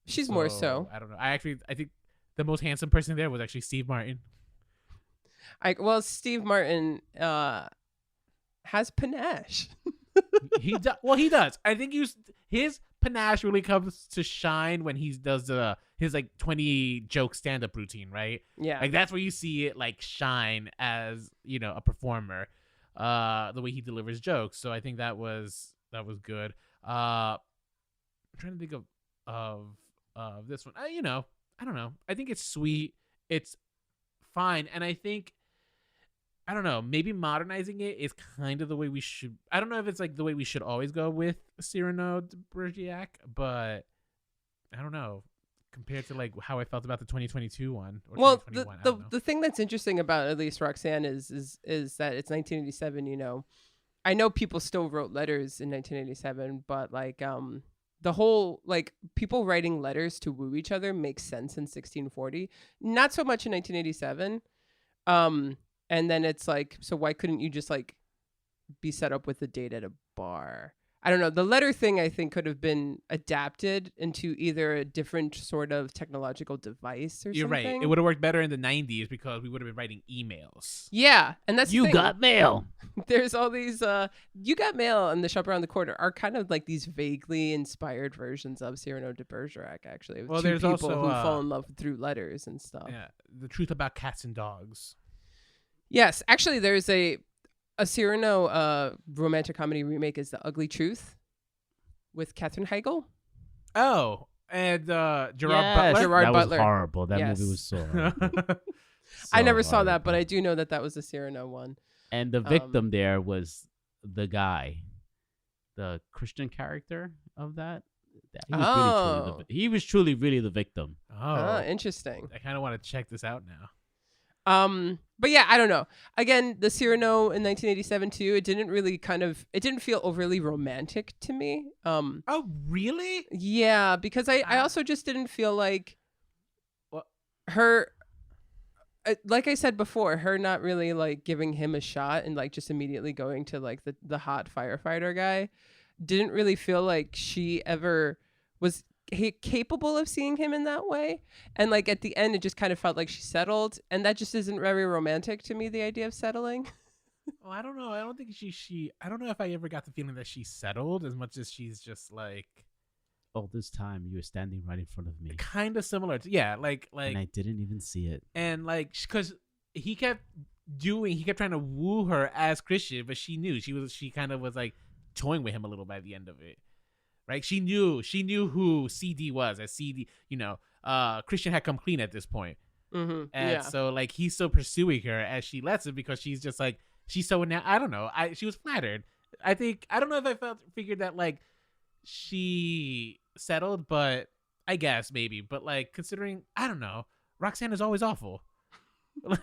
She's more so. I don't know. I think the most handsome person there was actually Steve Martin. Steve Martin has panache. He does. I think his panache really comes to shine when he does his like 20 joke stand-up routine, right? Yeah. Like that's where you see it like shine as, you know, a performer, the way he delivers jokes. So I think that was good. I'm trying to think of this one. You know, I don't know. I think it's sweet. It's fine. And I think, I don't know, maybe modernizing it is kind of the way we should. I don't know if it's like the way we should always go with Cyrano de Bergerac, but I don't know, compared to like how I felt about the 2022 one. Or 2021, the thing that's interesting about at least Roxanne is that it's 1987. You know, I know people still wrote letters in 1987, but like the whole like people writing letters to woo each other makes sense in 1640. Not so much in 1987. And then it's like, so why couldn't you just like be set up with a date at a bar? I don't know. The letter thing, I think, could have been adapted into either a different sort of technological device or You're something. You're right. It would have worked better in the 90s because we would have been writing emails. Yeah. And that's You got mail. There's all these, You Got Mail and The Shop Around the Corner are kind of like these vaguely inspired versions of Cyrano de Bergerac, actually. Well, two there's people also, who fall in love through letters and stuff. Yeah. The Truth About Cats and Dogs. Yes. Actually, there's a Cyrano romantic comedy remake is The Ugly Truth. with Katherine Heigl. Oh, and Gerard Yes, Butler. Gerard that Butler. was horrible. That Yes. movie was so horrible. I never saw that, but I horrible. do know that was a Cyrano one. And the victim there was the guy, the Christian character of that. He was truly really the victim. Oh, Interesting. I kind of want to check this out now. But yeah, I don't know. Again, the Cyrano in 1987 too. It didn't feel overly romantic to me. Oh, really? Yeah, because I also just didn't feel like What? her. Like I said before, her not really like giving him a shot and like just immediately going to like the hot firefighter guy didn't really feel like she ever was capable of seeing him in that way. And like at the end, it just kind of felt like she settled, and that just isn't very romantic to me. The idea of settling. Oh, I don't know. I don't think she. I don't know if I ever got the feeling that she settled as much as she's just like. All this time you were standing right in front of me, Kind of similar to like and I didn't even see it. and like because he kept trying to woo her as Christian, but she knew she kind of was like toying with him a little by the end of it, right? She knew who CD was, as CD, Christian had come clean at this point. Mm-hmm. And so like he's still pursuing her as she lets him, because she's just like, she's so now, I don't know, she was flattered. I don't know if I figured that like she settled, but I guess maybe. But like, considering, I don't know, Roxanne is always awful.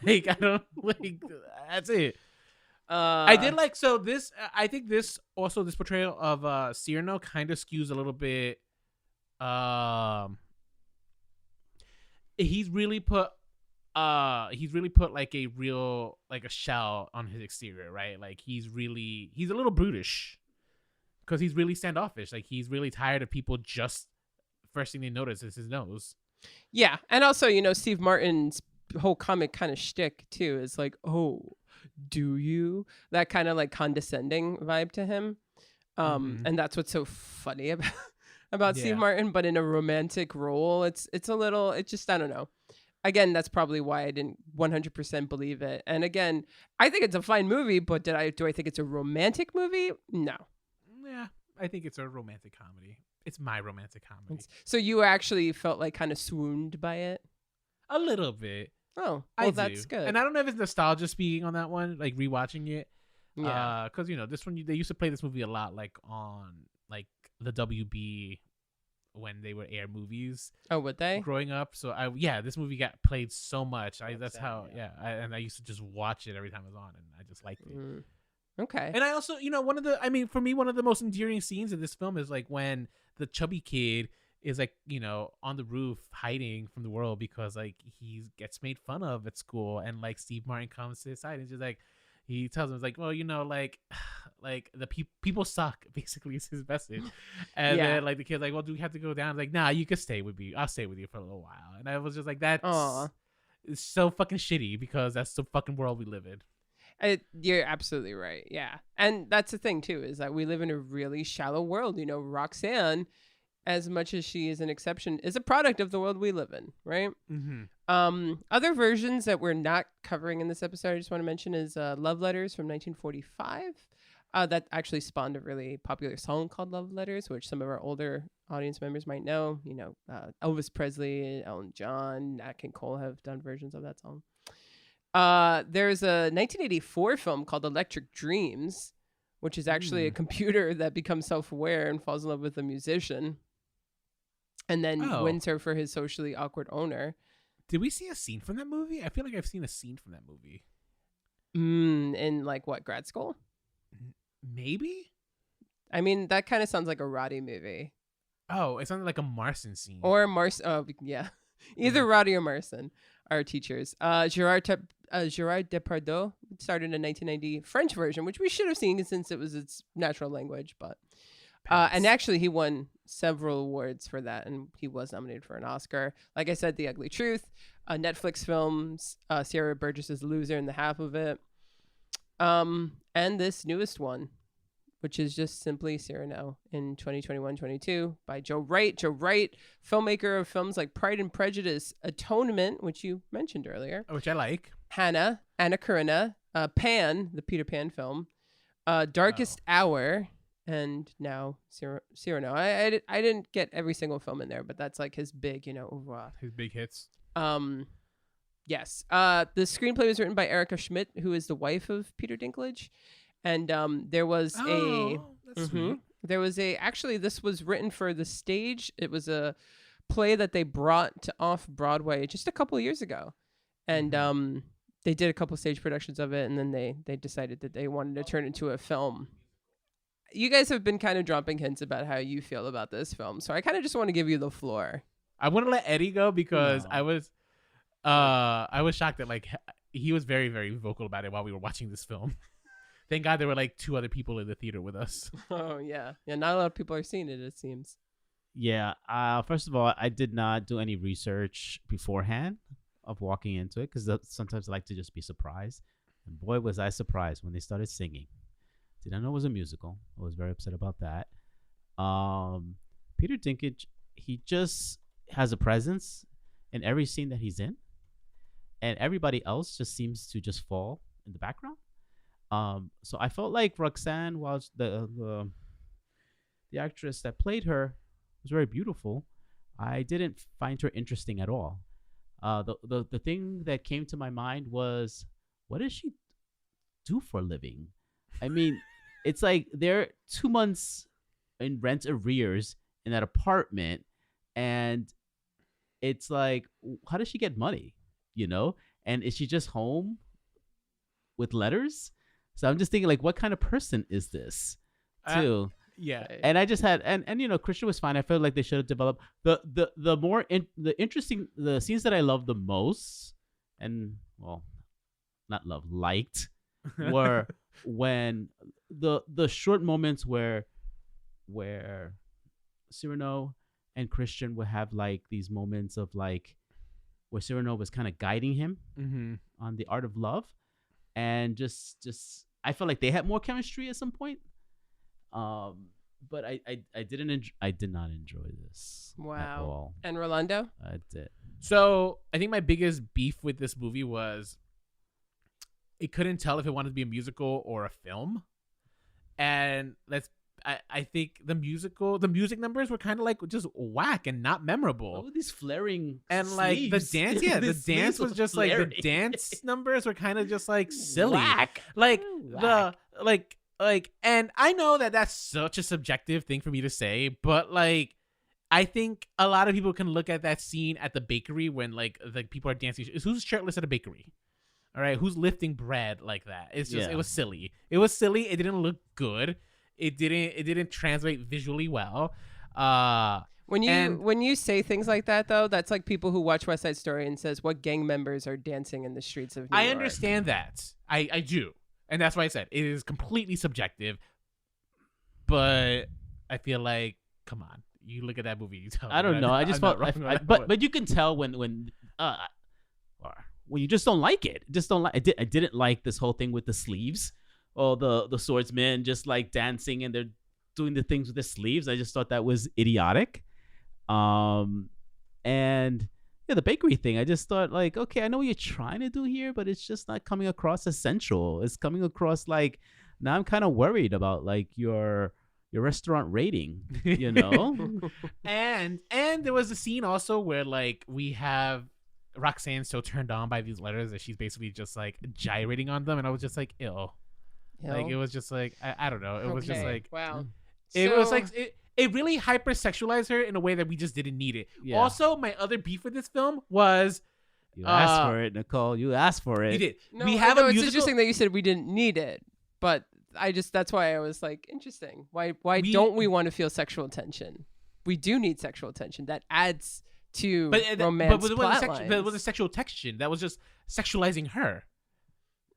Like, I don't like, that's it. I did like, so this, I think this portrayal of Cyrano kind of skews a little bit. He's really put like a real, like a shell on his exterior, right? Like he's a little brutish, because he's really standoffish. Like he's really tired of people just first thing they notice is his nose. Yeah, and also Steve Martin's whole comic kind of shtick too is like, oh, do you, that kind of like condescending vibe to him, and that's what's so funny about Steve Martin. But in a romantic role, it's a little, it just, I don't know. Again, that's probably why I didn't 100% believe it. And again, I think it's a fine movie, but do I think it's a romantic movie? No. Yeah, I think it's a romantic comedy. It's my romantic comedy. So you actually felt like kind of swooned by it? A little bit. Oh, well, that's good. And I don't know if it's nostalgia speaking on that one, like rewatching it. Yeah. Because this one, they used to play this movie a lot, like on like the WB when they would air movies. Oh, would they? Growing up, so this movie got played so much. That's how I used to just watch it every time it was on, and I just liked it. Okay. And I also, for me, one of the most endearing scenes in this film is like when the chubby kid is like, on the roof hiding from the world because like he gets made fun of at school, and like Steve Martin comes to his side and just like, he tells him, it's like, well, like the people suck, basically is his message. And then like the kid's like, well, do we have to go down? Like, nah, you can stay with me. I'll stay with you for a little while. And I was just like, it's so fucking shitty, because that's the fucking world we live in. You're absolutely right. Yeah. And that's the thing too, is that we live in a really shallow world. Roxanne, as much as she is an exception, is a product of the world we live in, right? Mm-hmm. Other versions that we're not covering in this episode, I just want to mention, is Love Letters from 1945. That actually spawned a really popular song called Love Letters, which some of our older audience members might know. Elvis Presley, Elton John, Nat King Cole have done versions of that song. There's a 1984 film called Electric Dreams, which is actually a computer that becomes self-aware and falls in love with a musician, and then wins her for his socially awkward owner. Did we see a scene from that movie? I feel like I've seen a scene from that movie. In like what, grad school? Maybe? I mean, that kind of sounds like a Roddy movie. Oh, it sounded like a Marson scene. Or Marson. Oh, yeah. Either Roddy or Marson are teachers. Gerard Depardieu started in 1990 French version, which we should have seen since it was its natural language. But and actually, he won several awards for that, and he was nominated for an Oscar. Like I said, The Ugly Truth, Netflix films, Sierra Burgess's Loser and the half of it, and this newest one, which is just simply Cyrano in 2021-22 by Joe Wright. Joe Wright, filmmaker of films like Pride and Prejudice, Atonement, which you mentioned earlier. Which I like. Hannah, Anna Karenina, Pan, the Peter Pan film, Darkest Hour, and now Cyrano. I didn't get every single film in there, but that's like his big, oeuvre. His big hits. Yes. The screenplay was written by Erica Schmidt, who is the wife of Peter Dinklage, and there was that's sweet. actually this was written for the stage. It was a play that they brought to off Broadway just a couple of years ago, and they did a couple of stage productions of it, and then they decided that they wanted to turn it into a film. You guys have been kind of dropping hints about how you feel about this film, so I kind of just want to give you the floor. I want to let Eddie go because No. I was shocked that like he was very, very vocal about it while we were watching this film. Thank God there were like 2 other people in the theater with us. Oh yeah, not a lot of people are seeing it. It seems. Yeah. First of all, I did not do any research beforehand of walking into it because sometimes I like to just be surprised. And boy, was I surprised when they started singing. Did not know it was a musical. I was very upset about that. Peter Dinklage, he just has a presence in every scene that he's in, and everybody else just seems to just fall in the background. So I felt like Roxanne was the actress that played her was very beautiful. I didn't find her interesting at all. The thing that came to my mind was, what does she do for a living? I mean, it's like they're 2 months in rent arrears in that apartment, and it's like, how does she get money? And is she just home with letters? So I'm just thinking, like, what kind of person is this, too? Yeah. And I just had and Christian was fine. I felt like they should have developed the more interesting the scenes that I loved the most, and well, not love, liked, were when the short moments where Cyrano and Christian would have like these moments of like where Cyrano was kind of guiding him on the art of love, and just I felt like they had more chemistry at some point. But I did not enjoy this. Wow. At all. And Rolando? I did. So I think my biggest beef with this movie was it couldn't tell if it wanted to be a musical or a film. And I think the music numbers were kind of like just whack and not memorable. All these flaring And like the sleeves. dance, the dance was just like the dance numbers were kind of just like silly. Whack. Like Whack. and I know that that's such a subjective thing for me to say, but like I think a lot of people can look at that scene at the bakery when like the people are dancing. Who's shirtless at a bakery? All right, who's lifting bread like that? It's just It was silly. It was silly. It didn't look good. It didn't translate visually well. When you say things like that, though, that's like people who watch West Side Story and says what gang members are dancing in the streets of New York. I understand that. I do. And that's why I said it is completely subjective. But I feel like, come on, you look at that movie. You tell I don't know. I just felt, but you can tell when you just don't like it. Just don't like. I didn't like this whole thing with the sleeves. Or the swordsmen just like dancing and they're doing the things with the sleeves. I just thought that was idiotic. And yeah, the bakery thing, I just thought like, okay, I know what you're trying to do here, but it's just not coming across as sensual. It's coming across like, now I'm kind of worried about like your restaurant rating, And there was a scene also where like we have Roxanne so turned on by these letters that she's basically just like gyrating on them, and I was just like, ew. Like it was just like I don't know. It was just like wow. It was like it really hypersexualized her in a way that we just didn't need it. Yeah. Also, my other beef with this film was you asked for it, Nicole. You asked for it. You did. No, we have a musical. It's interesting that you said we didn't need it, but that's why I was like, interesting. Why don't we want to feel sexual tension? We do need sexual tension. That adds to romance plot but with a sexual tension, that was just sexualizing her.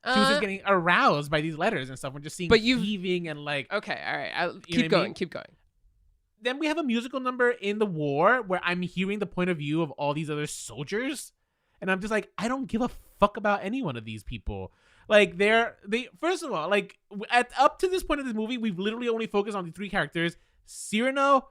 She was just getting aroused by these letters and stuff. We're just seeing heaving and like. Okay, all right. Keep going. Then we have a musical number in the war where I'm hearing the point of view of all these other soldiers, and I'm just like, I don't give a fuck about any one of these people. Like they first of all, like up to this point of this movie, we've literally only focused on the 3 characters: Cyrano,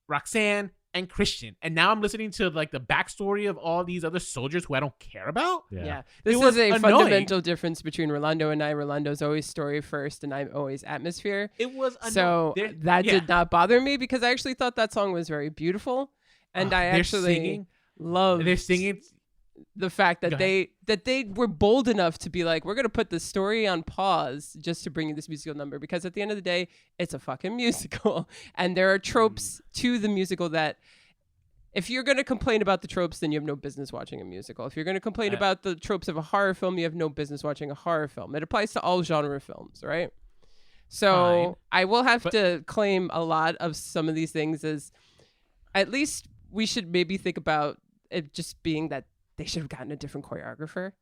Roxanne, and Christian, and now I'm listening to like the backstory of all these other soldiers who I don't care about. Yeah. This was is a annoying. fundamental difference between Rolando and I. Rolando's always story first, and I'm always atmosphere. It was So that did not bother me because I actually thought that song was very beautiful, and I actually love. They're singing. The fact that they were bold enough to be like, we're going to put the story on pause just to bring you this musical number, because at the end of the day, it's a fucking musical. And there are tropes to the musical that if you're going to complain about the tropes, then you have no business watching a musical. If you're going to complain about the tropes of a horror film, you have no business watching a horror film. It applies to all genre films, right? So I will have to claim a lot of some of these things as, at least we should maybe think about it just being that they should have gotten a different choreographer,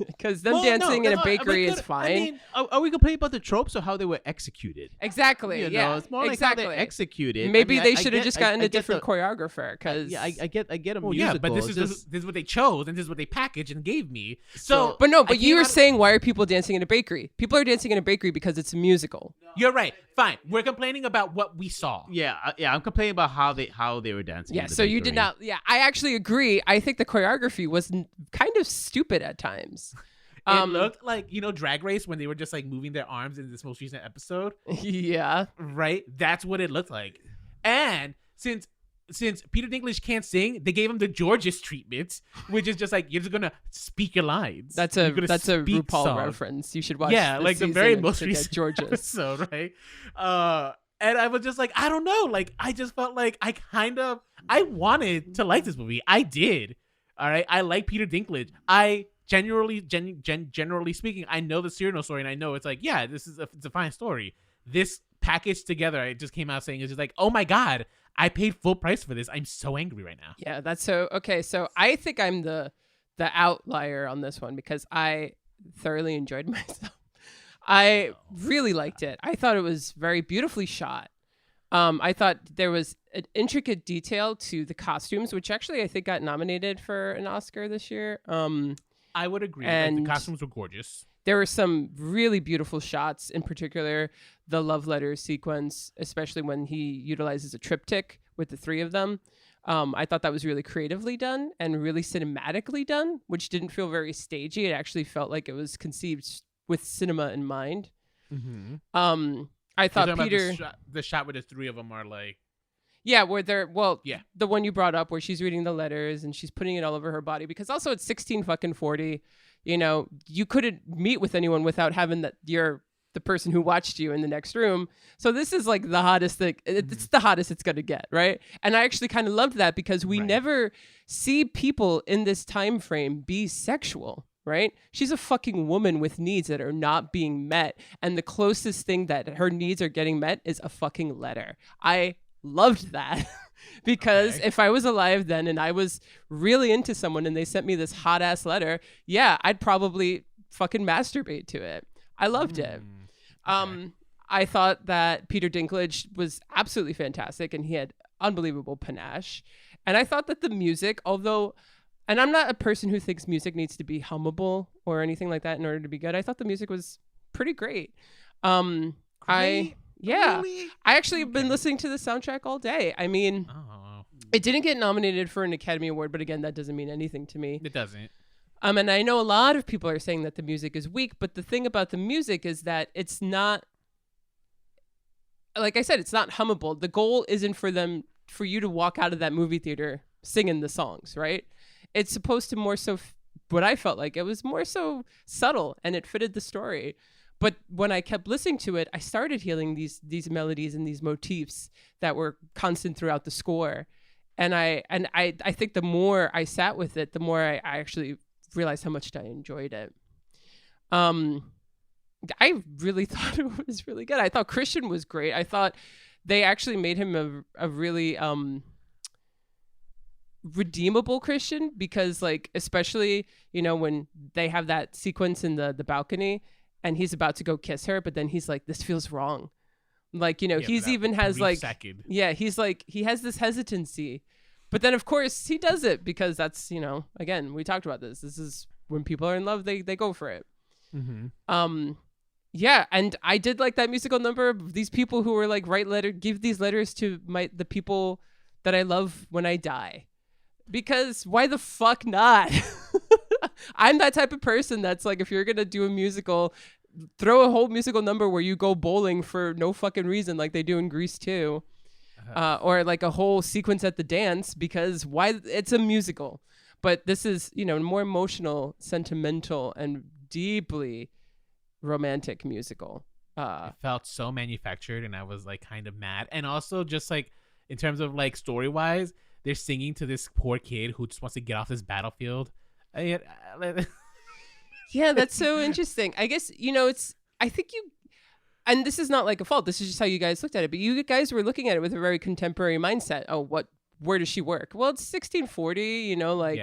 because them dancing in a bakery is fine. I mean, are we complaining about the tropes or how they were executed? Exactly. It's more like how they're executed. Maybe they should have just gotten a different choreographer. Because I get a musical. Yeah, but this is what they chose, and this is what they packaged and gave me. So, but you were saying, why are people dancing in a bakery? People are dancing in a bakery because it's a musical. You're right. Fine. We're complaining about what we saw. Yeah. I'm complaining about how they were dancing. Yeah. So you did not. Yeah, I actually agree. I think the choreography was kind of stupid at times. It looked like, Drag Race when they were just like moving their arms in this most recent episode. Yeah. Right? That's what it looked like. And since Peter Dinklage can't sing, they gave him the Georges treatment, which is just like, you're just gonna speak your lines. That's a RuPaul reference. You should watch. Yeah, like the very most recent Georges episode, right? And I was just like, I don't know. Like, I just felt like I wanted to like this movie. I did. All right. I like Peter Dinklage. I generally speaking, I know the Cyrano story, and I know it's like, yeah, it's a fine story. This packaged together, I just came out saying, it's just like, oh my God, I paid full price for this. I'm so angry right now. Yeah, that's so okay. So I think I'm the outlier on this one because I thoroughly enjoyed myself. I really liked it. I thought it was very beautifully shot. I thought there was an intricate detail to the costumes, which actually I think got nominated for an Oscar this year. I would agree. And the costumes were gorgeous. There were some really beautiful shots, in particular the love letter sequence, especially when he utilizes a triptych with the three of them. I thought that was really creatively done and really cinematically done, which didn't feel very stagey. It actually felt like it was conceived with cinema in mind. Mm-hmm. I thought Peter, the shot where the three of them are like, yeah, where they're the one you brought up where she's reading the letters and she's putting it all over her body, because also it's 16 you couldn't meet with anyone without having the person who watched you in the next room. So this is like the hottest thing. It's the hottest it's gonna get, right? And I actually kind of loved that because we never see people in this time frame be sexual. Right? She's a fucking woman with needs that are not being met. And the closest thing that her needs are getting met is a fucking letter. I loved that because if I was alive then and I was really into someone and they sent me this hot ass letter, yeah, I'd probably fucking masturbate to it. I loved it. I thought that Peter Dinklage was absolutely fantastic and he had unbelievable panache. And I thought that the music, although... And I'm not a person who thinks music needs to be hummable or anything like that in order to be good. I thought the music was pretty great. Really? I actually have been listening to the soundtrack all day. I mean, it didn't get nominated for an Academy Award, but again, that doesn't mean anything to me. It doesn't. And I know a lot of people are saying that the music is weak, but the thing about the music is that it's not, like I said, it's not hummable. The goal isn't for you to walk out of that movie theater singing the songs, right? It's supposed to more so, what I felt like, it was more so subtle and it fitted the story. But when I kept listening to it, I started hearing these melodies and these motifs that were constant throughout the score. And I think the more I sat with it, the more I actually realized how much I enjoyed it. I really thought it was really good. I thought Christian was great. I thought they actually made him a really... redeemable Christian, because like especially when they have that sequence in the balcony and he's about to go kiss her, but then he's like, this feels wrong, like he's even has like second. He's like, he has this hesitancy, but then of course he does it because that's again, we talked about this is when people are in love, they go for it. And I did like that musical number of these people who were like, give these letters to the people that I love when I die. Because why the fuck not? I'm that type of person that's like, if you're going to do a musical, throw a whole musical number where you go bowling for no fucking reason like they do in Grease 2. Or like a whole sequence at the dance, because why? It's a musical. But this is, you know, more emotional, sentimental, and deeply romantic musical. It felt so manufactured, and I was like kind of mad. And also just like in terms of like story wise, they're singing to this poor kid who just wants to get off this battlefield. Yeah, that's so interesting. I guess, you know, I think you, and this is not like a fault. This is just how you guys looked at it. But you guys were looking at it with a very contemporary mindset. Oh, where does she work? Well, it's 1640, you know, like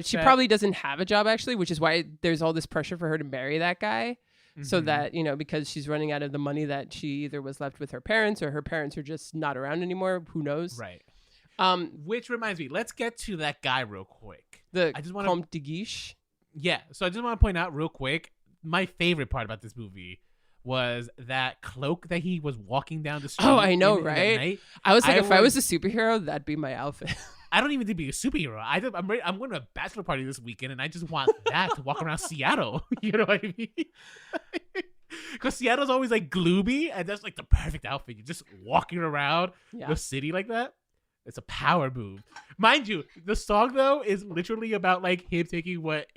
she probably doesn't have a job actually, which is why there's all this pressure for her to marry that guy. So that, you know, because she's running out of the money that she either was left with her parents or her parents are just not around anymore. Who knows? Right. Which reminds me, let's get to that guy real quick. I just want Comte de Guiche. Yeah. So I just want to point out real quick, my favorite part about this movie was that cloak that he was walking down the street. Oh, I know, right? I was like, if I was a superhero, that'd be my outfit. I don't even need to be a superhero. I'm going to a bachelor party this weekend, and I just want that to walk around Seattle. You know what I mean? Because Seattle's always like gloomy, and that's like the perfect outfit. You're just walking around the city like that. It's a power move. Mind you, the song though is literally about like him taking what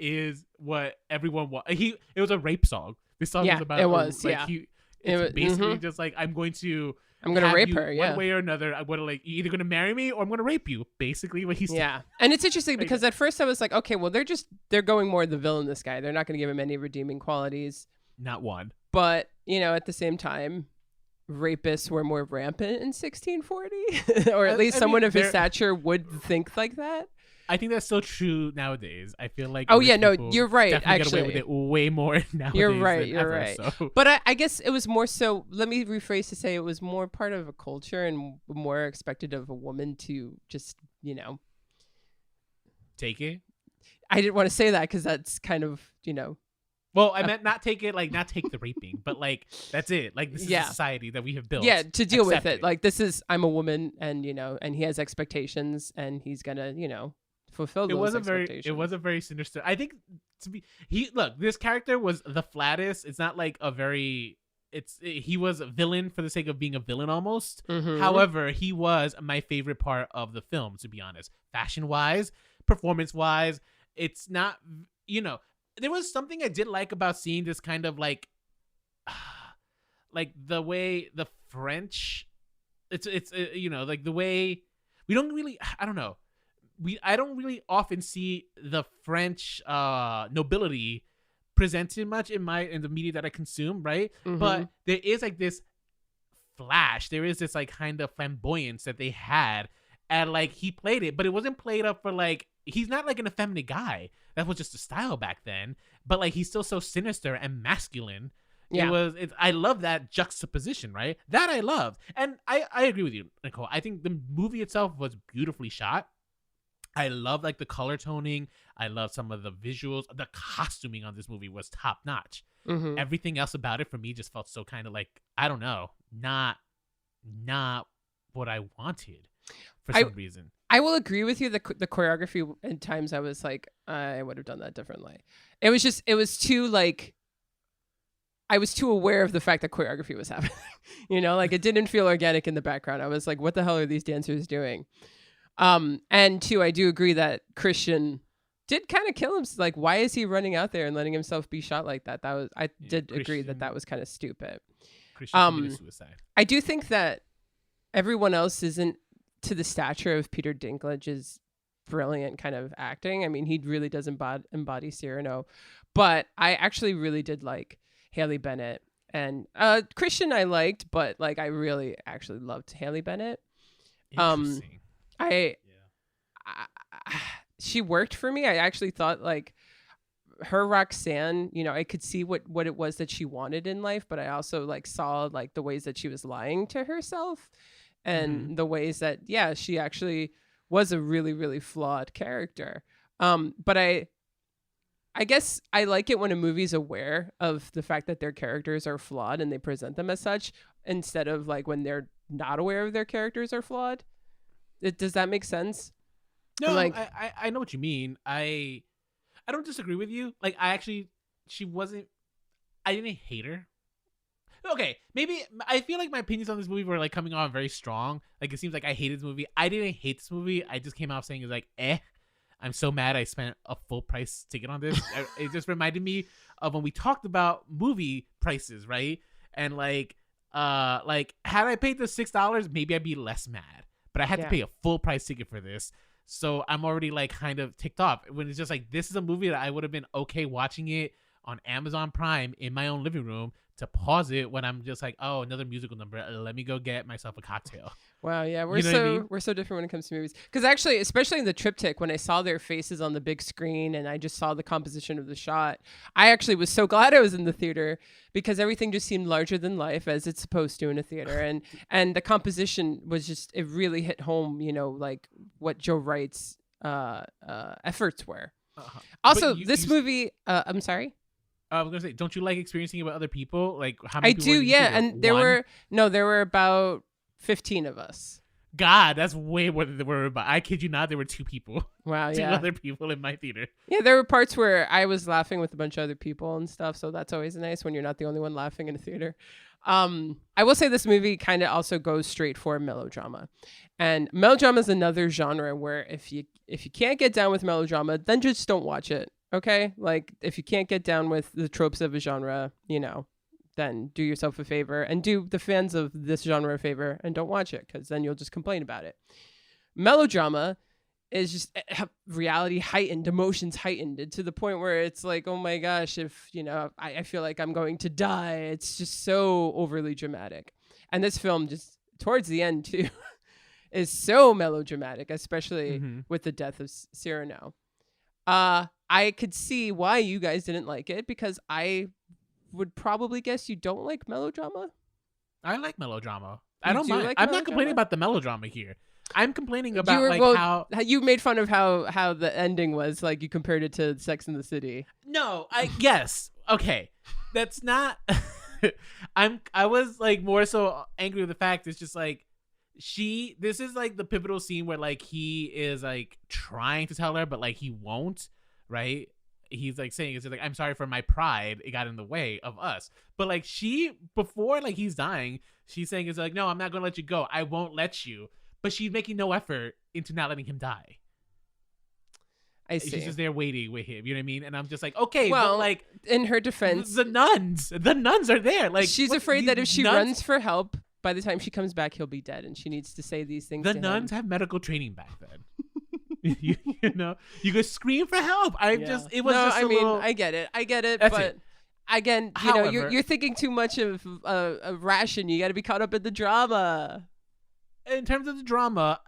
everyone wants. It was a rape song. This song was about. It was. It's basically just like I'm gonna rape her. One way or another. I'm gonna like, you're either gonna marry me or I'm gonna rape you. Basically, what he's saying. And it's interesting because at first I was like, okay, well they're going more the villain. This guy, they're not gonna give him any redeeming qualities. Not one. But you know, at the same time, rapists were more rampant in 1640, or at least someone of his stature would think like that. I think that's still true nowadays. I feel like you're right. Actually, get away with it way more nowadays. You're right. So. But I guess it was more so. Let me rephrase to say it was more part of a culture and more expected of a woman to just, you know, take it. I didn't want to say that because that's kind of, you know. Well, I meant not take it, like not take the raping, but like that's it. Like this is a society that we have built. Yeah, to deal with it. Like this is, I'm a woman, and you know, and he has expectations, and he's gonna, you know, fulfill those expectations. It was a very sinister. I think this character was the flattest. It's not like a very. He was a villain for the sake of being a villain almost. However, he was my favorite part of the film, to be honest. Fashion wise, performance wise, it's not, you know. There was something I did like about seeing this kind of like the way the French, it's you know, like the way we don't really, I don't know, I don't really often see the French nobility presented much in the media that I consume, right? But there is like this flash, there is this like kind of flamboyance that they had, and like he played it, but it wasn't played up for like, he's not like an effeminate guy. That was just a style back then. But like he's still so sinister and masculine. Yeah. I love that juxtaposition, right? That I loved. And I agree with you, Nicole. I think the movie itself was beautifully shot. I love like the color toning. I love some of the visuals. The costuming on this movie was top notch. Everything else about it for me just felt so kind of like, I don't know, not what I wanted for some reason. I will agree with you. The choreography at times I was like, I would have done that differently. It was too like, I was too aware of the fact that choreography was happening. You know, like it didn't feel organic in the background. I was like, what the hell are these dancers doing? And two, I do agree that Christian did kind of kill him. Like, why is he running out there and letting himself be shot like that? I did agree that was kind of stupid. Christian committed suicide. I do think that everyone else isn't to the stature of Peter Dinklage's brilliant kind of acting. I mean, he really does embody Cyrano, but I actually really did like Haley Bennett, and Christian I liked, but like I really actually loved Haley Bennett. Interesting. She worked for me. I actually thought like her Roxanne, you know, I could see what it was that she wanted in life, but I also like saw like the ways that she was lying to herself. And the ways that, she actually was a really, really flawed character. But I guess I like it when a movie's aware of the fact that their characters are flawed and they present them as such, instead of like when they're not aware of their characters are flawed. Does that make sense? No, Like- I know what you mean. I don't disagree with you. Like, she wasn't. I didn't hate her. Okay, maybe I feel like my opinions on this movie were like coming on very strong. Like, it seems like I hated this movie. I didn't hate this movie. I just came out saying it's like, I'm so mad I spent a full price ticket on this. It just reminded me of when we talked about movie prices, right? And like had I paid the $6, maybe I'd be less mad. But I had to pay a full price ticket for this. So I'm already like kind of ticked off when it's just like, this is a movie that I would have been okay watching it on Amazon Prime in my own living room to pause it when I'm just like, oh, another musical number. Let me go get myself a cocktail. Wow, yeah, we're You know what I mean? we're so different when it comes to movies. Because actually, especially in the triptych, when I saw their faces on the big screen and I just saw the composition of the shot, I actually was so glad I was in the theater because everything just seemed larger than life as it's supposed to in a theater, and the composition was just, it really hit home, you know, like what Joe Wright's efforts were. Also, this movie, I'm sorry. I was gonna say, don't you like experiencing it with other people? Like, how many I people do, were in the yeah, theater? and there were about 15 of us. God, that's way more than there were. But I kid you not, there were 2 people, Wow, 2 yeah. other people in my theater. Yeah, there were parts where I was laughing with a bunch of other people and stuff, so that's always nice when you're not the only one laughing in a theater. I will say this movie kind of also goes straight for melodrama. And melodrama is another genre where if you can't get down with melodrama, then just don't watch it. Okay? Like, if you can't get down with the tropes of a genre, you know, then do yourself a favor and do the fans of this genre a favor and don't watch it, because then you'll just complain about it. Melodrama is just reality heightened, emotions heightened to the point where it's like, oh my gosh, if, you know, I feel like I'm going to die. It's just so overly dramatic. And this film just towards the end too is so melodramatic, especially with the death of Cyrano. I could see why you guys didn't like it, because I would probably guess you don't like melodrama. I like melodrama. You I don't do mind. like I'm not complaining melodrama? about the melodrama here. I'm complaining about how you made fun of how the ending was, like you compared it to Sex and the City. No, I guess. Okay. That's not I was like more so angry with the fact it's just like this is like the pivotal scene where like he is like trying to tell her but like he won't, right? He's like saying, it's just like, I'm sorry for my pride, it got in the way of us. But like before like he's dying, she's saying, it's like, no, I'm not gonna let you go, I won't let you. But she's making no effort into not letting him die. I see. She's just there waiting with him, you know what I mean? And I'm just like, okay, well, but like in her defense, the nuns are there. Like, she's afraid that if she runs for help, by the time she comes back, he'll be dead, and she needs to say these things. The to nuns him. have medical training back then. you know, you could scream for help. I get it, That's but it. Again, you However, know, you're thinking too much of a ration. You got to be caught up in the drama. In terms of the drama,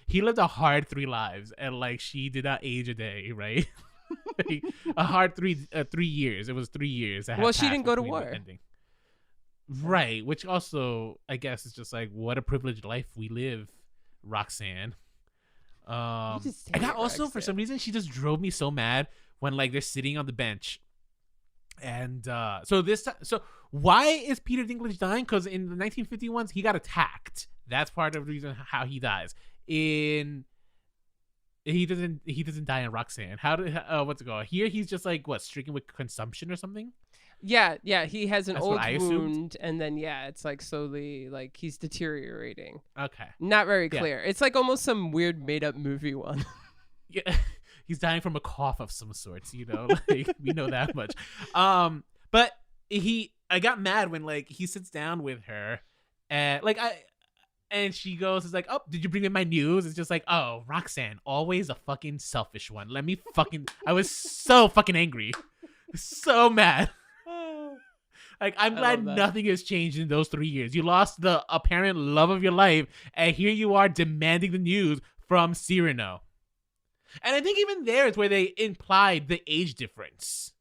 he lived a hard 3 lives, and like she did not age a day, right? Like, a hard 3 years. It was 3 years. That had Well, she passed didn't go to between the war. ending. Right, which also I guess is just like what a privileged life we live, Roxanne. I got also Roxanne. for some reason she just drove me so mad when like they're sitting on the bench, and so why is Peter Dinklage dying? Because in the 1951s he got attacked. That's part of the reason how he dies. He doesn't die in Roxanne. What's it called? Here he's just like stricken with consumption or something. Yeah, he has an That's old what I assumed. wound, and then it's like slowly like he's deteriorating. Okay. Not very Yeah. clear. It's like almost some weird made up movie one. Yeah, he's dying from a cough of some sorts, you know, like we know that much. But I got mad when like he sits down with her, and she goes, it's like, oh, did you bring me my news? It's just like, oh, Roxanne, always a fucking selfish one. I was so fucking angry, so mad. Like, I'm glad nothing has changed in those 3 years. You lost the apparent love of your life, and here you are demanding the news from Cyrano. And I think even there is where they implied the age difference.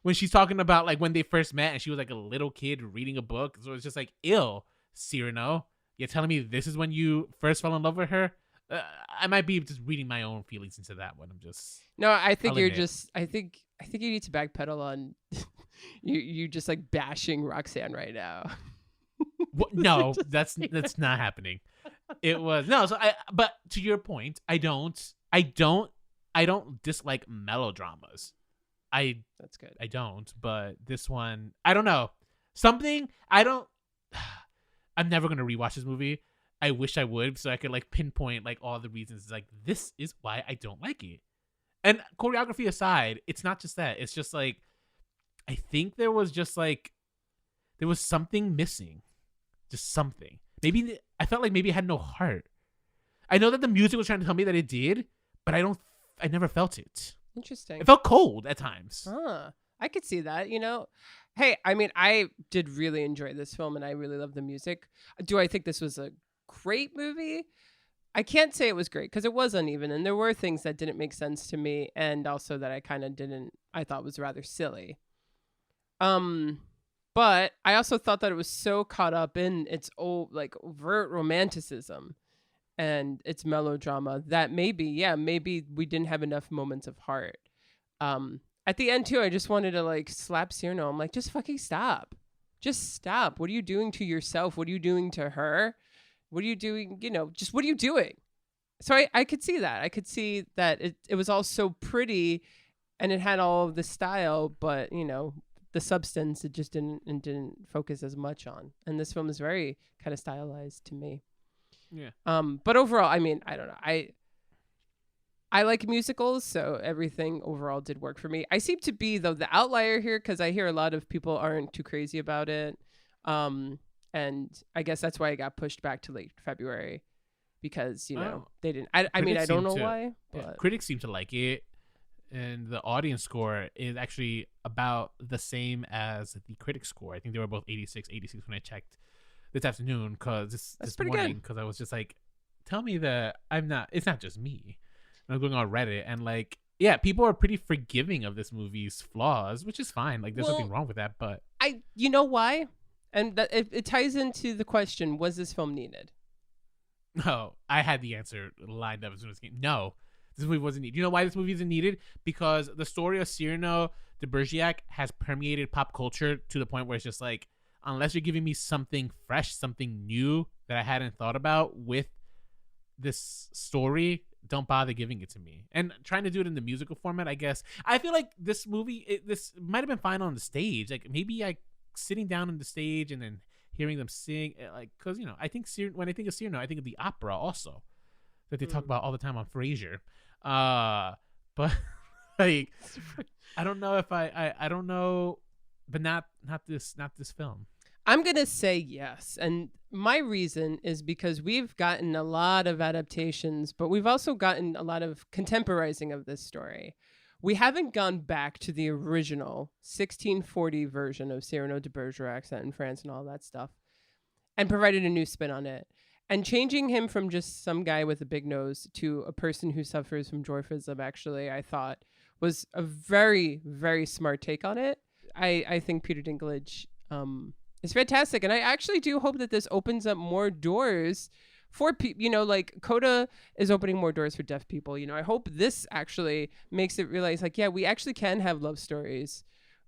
When she's talking about, like, when they first met, and she was, like, a little kid reading a book. So it's just like, ill, Cyrano. You're telling me this is when you first fell in love with her? I might be just reading my own feelings into that one. No, I think I'll you're admit. just. I think you need to backpedal on. you just like bashing Roxanne right now. No, that's not happening. It was no. So but to your point, I don't dislike melodramas. That's good. I don't, but this one, I don't know. Something I don't. I'm never gonna rewatch this movie. I wish I would, so I could like pinpoint like all the reasons. Like this is why I don't like it. And choreography aside, it's not just that. It's just like I think there was something missing, just something. Maybe I felt like maybe it had no heart. I know that the music was trying to tell me that it did, but I never felt it. Interesting. It felt cold at times. I could see that, Hey, I mean, I did really enjoy this film and I really love the music. Do I think this was a great movie? I can't say it was great because it was uneven and there were things that didn't make sense to me and also that I thought was rather silly. But I also thought that it was so caught up in its overt romanticism and its melodrama that maybe we didn't have enough moments of heart. At the end too, I just wanted to slap Cyrano. I'm like, just fucking stop. Just stop. What are you doing to yourself? What are you doing to her? What are you doing? Just what are you doing? So I could see that. I could see that it was all so pretty and it had all of the style, but the substance it just didn't focus as much on. And this film is very kind of stylized to me. Yeah. But overall, I mean, I don't know. I like musicals, so everything overall did work for me. I seem to be, though, the outlier here because I hear a lot of people aren't too crazy about it. And I guess that's why I got pushed back to late February because, they didn't. I mean, I don't know why. But yeah, critics seem to like it. And the audience score is actually about the same as the critic score. I think they were both 86 when I checked this afternoon this morning because I was just like, tell me that it's not just me. And I was going on Reddit and people are pretty forgiving of this movie's flaws, which is fine. There's nothing wrong with that, but you know why? And that it ties into the question, was this film needed? No, I had the answer lined up as soon as it came. No, this movie wasn't needed. You know why this movie isn't needed? Because the story of Cyrano de Bergerac has permeated pop culture to the point where it's just like, unless you're giving me something fresh, something new that I hadn't thought about with this story, don't bother giving it to me. And trying to do it in the musical format, I guess. I feel like this movie, this might have been fine on the stage. Maybe sitting down on the stage and then hearing them sing, because I think when I think of Cyrano, I think of the opera also that they talk about all the time on Frasier. But I don't know if I don't know, but not this film. I'm going to say yes. And my reason is because we've gotten a lot of adaptations, but we've also gotten a lot of contemporizing of this story. We haven't gone back to the original 1640 version of Cyrano de Bergerac set in France and all that stuff and provided a new spin on it. And changing him from just some guy with a big nose to a person who suffers from dwarfism, actually, I thought was a very, very smart take on it. I think Peter Dinklage is fantastic. And I actually do hope that this opens up more doors for people, Coda is opening more doors for deaf people. I hope this actually makes it realize we actually can have love stories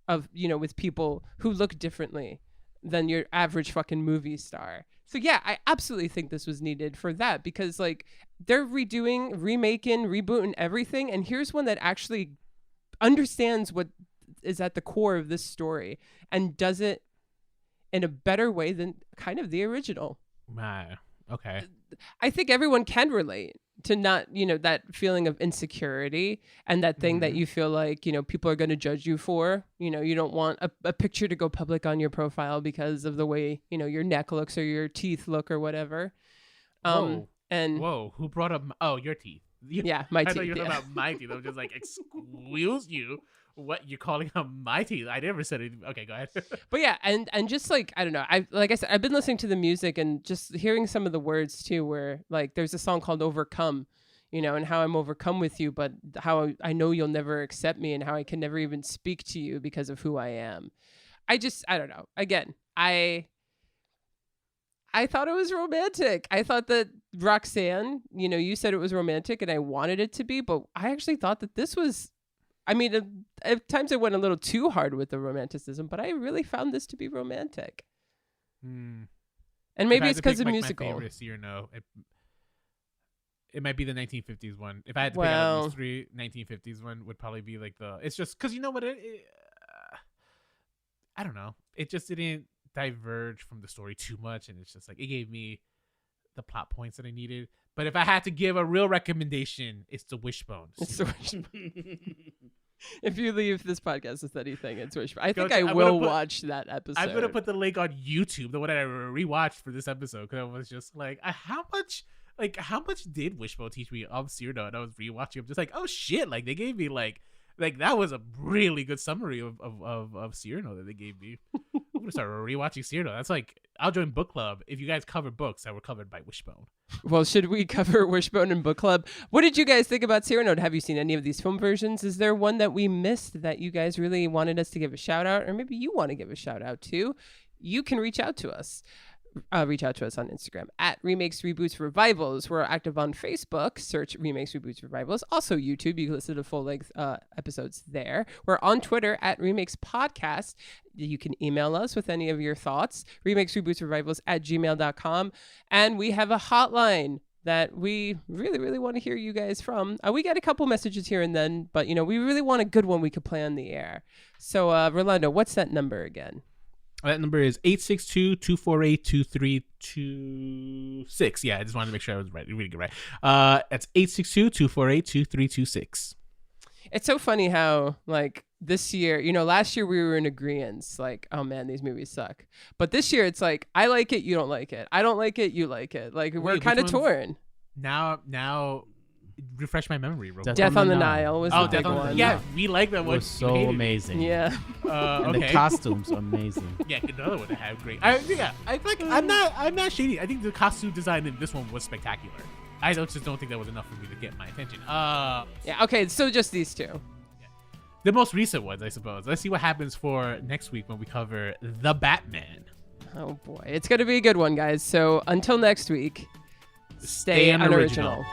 of, with people who look differently than your average fucking movie star. So yeah, I absolutely think this was needed for that because they're redoing, remaking, rebooting everything. And here's one that actually understands what is at the core of this story and does it in a better way than kind of the original. Okay. I think everyone can relate to not, that feeling of insecurity and that thing that you feel like, people are going to judge you for. You don't want a picture to go public on your profile because of the way, your neck looks or your teeth look or whatever. Whoa, who brought up your teeth? Yeah, my teeth. I thought you were talking about my teeth. I'm just excuse you. What you're calling out my teeth? I never said anything. Okay, go ahead. But yeah, and just I don't know. I said, I've been listening to the music and just hearing some of the words too, where there's a song called "Overcome," and how I'm overcome with you, but how I know you'll never accept me and how I can never even speak to you because of who I am. I don't know. Again, I thought it was romantic. I thought that Roxanne, you said it was romantic and I wanted it to be, but I actually thought that this was. I mean, at times I went a little too hard with the romanticism, but I really found this to be romantic. And If maybe I had it's to pick, because of like, musical. My favorite Cyrano, it might be the 1950s one. If I had to pick out Well- of those three, 1950s one would probably be like the. It's just because you know what I don't know. It just didn't diverge from the story too much, and it's just like it gave me the plot points that I needed. But if I had to give a real recommendation, it's the Wishbone. It's the Wishbone. If you leave this podcast with anything, it's Wishbone. I think to- I I'm will gonna put- watch that episode. I'm gonna put the link on YouTube, the one that I rewatched for this episode, because I was just like, how much did Wishbone teach me of Cyrano? And I was rewatching. I'm just like, oh shit! Like they gave me like that was a really good summary of Cyrano that they gave me. I'm gonna start rewatching Cyrano. That's like I'll join book club if you guys cover books that were covered by Wishbone. Well, should we cover Wishbone in book club? What did you guys think about Cyrano? Have you seen any of these film versions? Is there one that we missed that you guys really wanted us to give a shout out, or maybe you want to give a shout out to? You can reach out to us. Reach out to us on Instagram at Remakes, Reboots, Revivals. We're active on Facebook. Search Remakes, Reboots, Revivals. Also YouTube. You can listen to full-length episodes there. We're on Twitter at Remakes Podcast. You can email us with any of your thoughts. Remakes, Reboots, Revivals at gmail.com. And we have a hotline that we really, really want to hear you guys from. We get a couple messages here and then, but, we really want a good one we could play on the air. So, Rolando, what's that number again? That number is 862-248-2326. Yeah, I just wanted to make sure I was reading it right. That's 862-248-2326. It's so funny how, like, this year, last year we were in agreement, like, oh man, these movies suck. But this year it's like, I like it, you don't like it. I don't like it, you like it. Like, we're kind of torn. Now, refresh my memory real quick. Death on the Nile was the big one. Yeah, we like that one. Was so amazing. Yeah. And the costumes amazing. Yeah, another one that had great. I'm not shady. I think the costume design in this one was spectacular. I just don't think that was enough for me to get my attention. Yeah. Okay. So just these two. The most recent ones, I suppose. Let's see what happens for next week when we cover The Batman. Oh boy, it's gonna be a good one, guys. So until next week, stay unoriginal.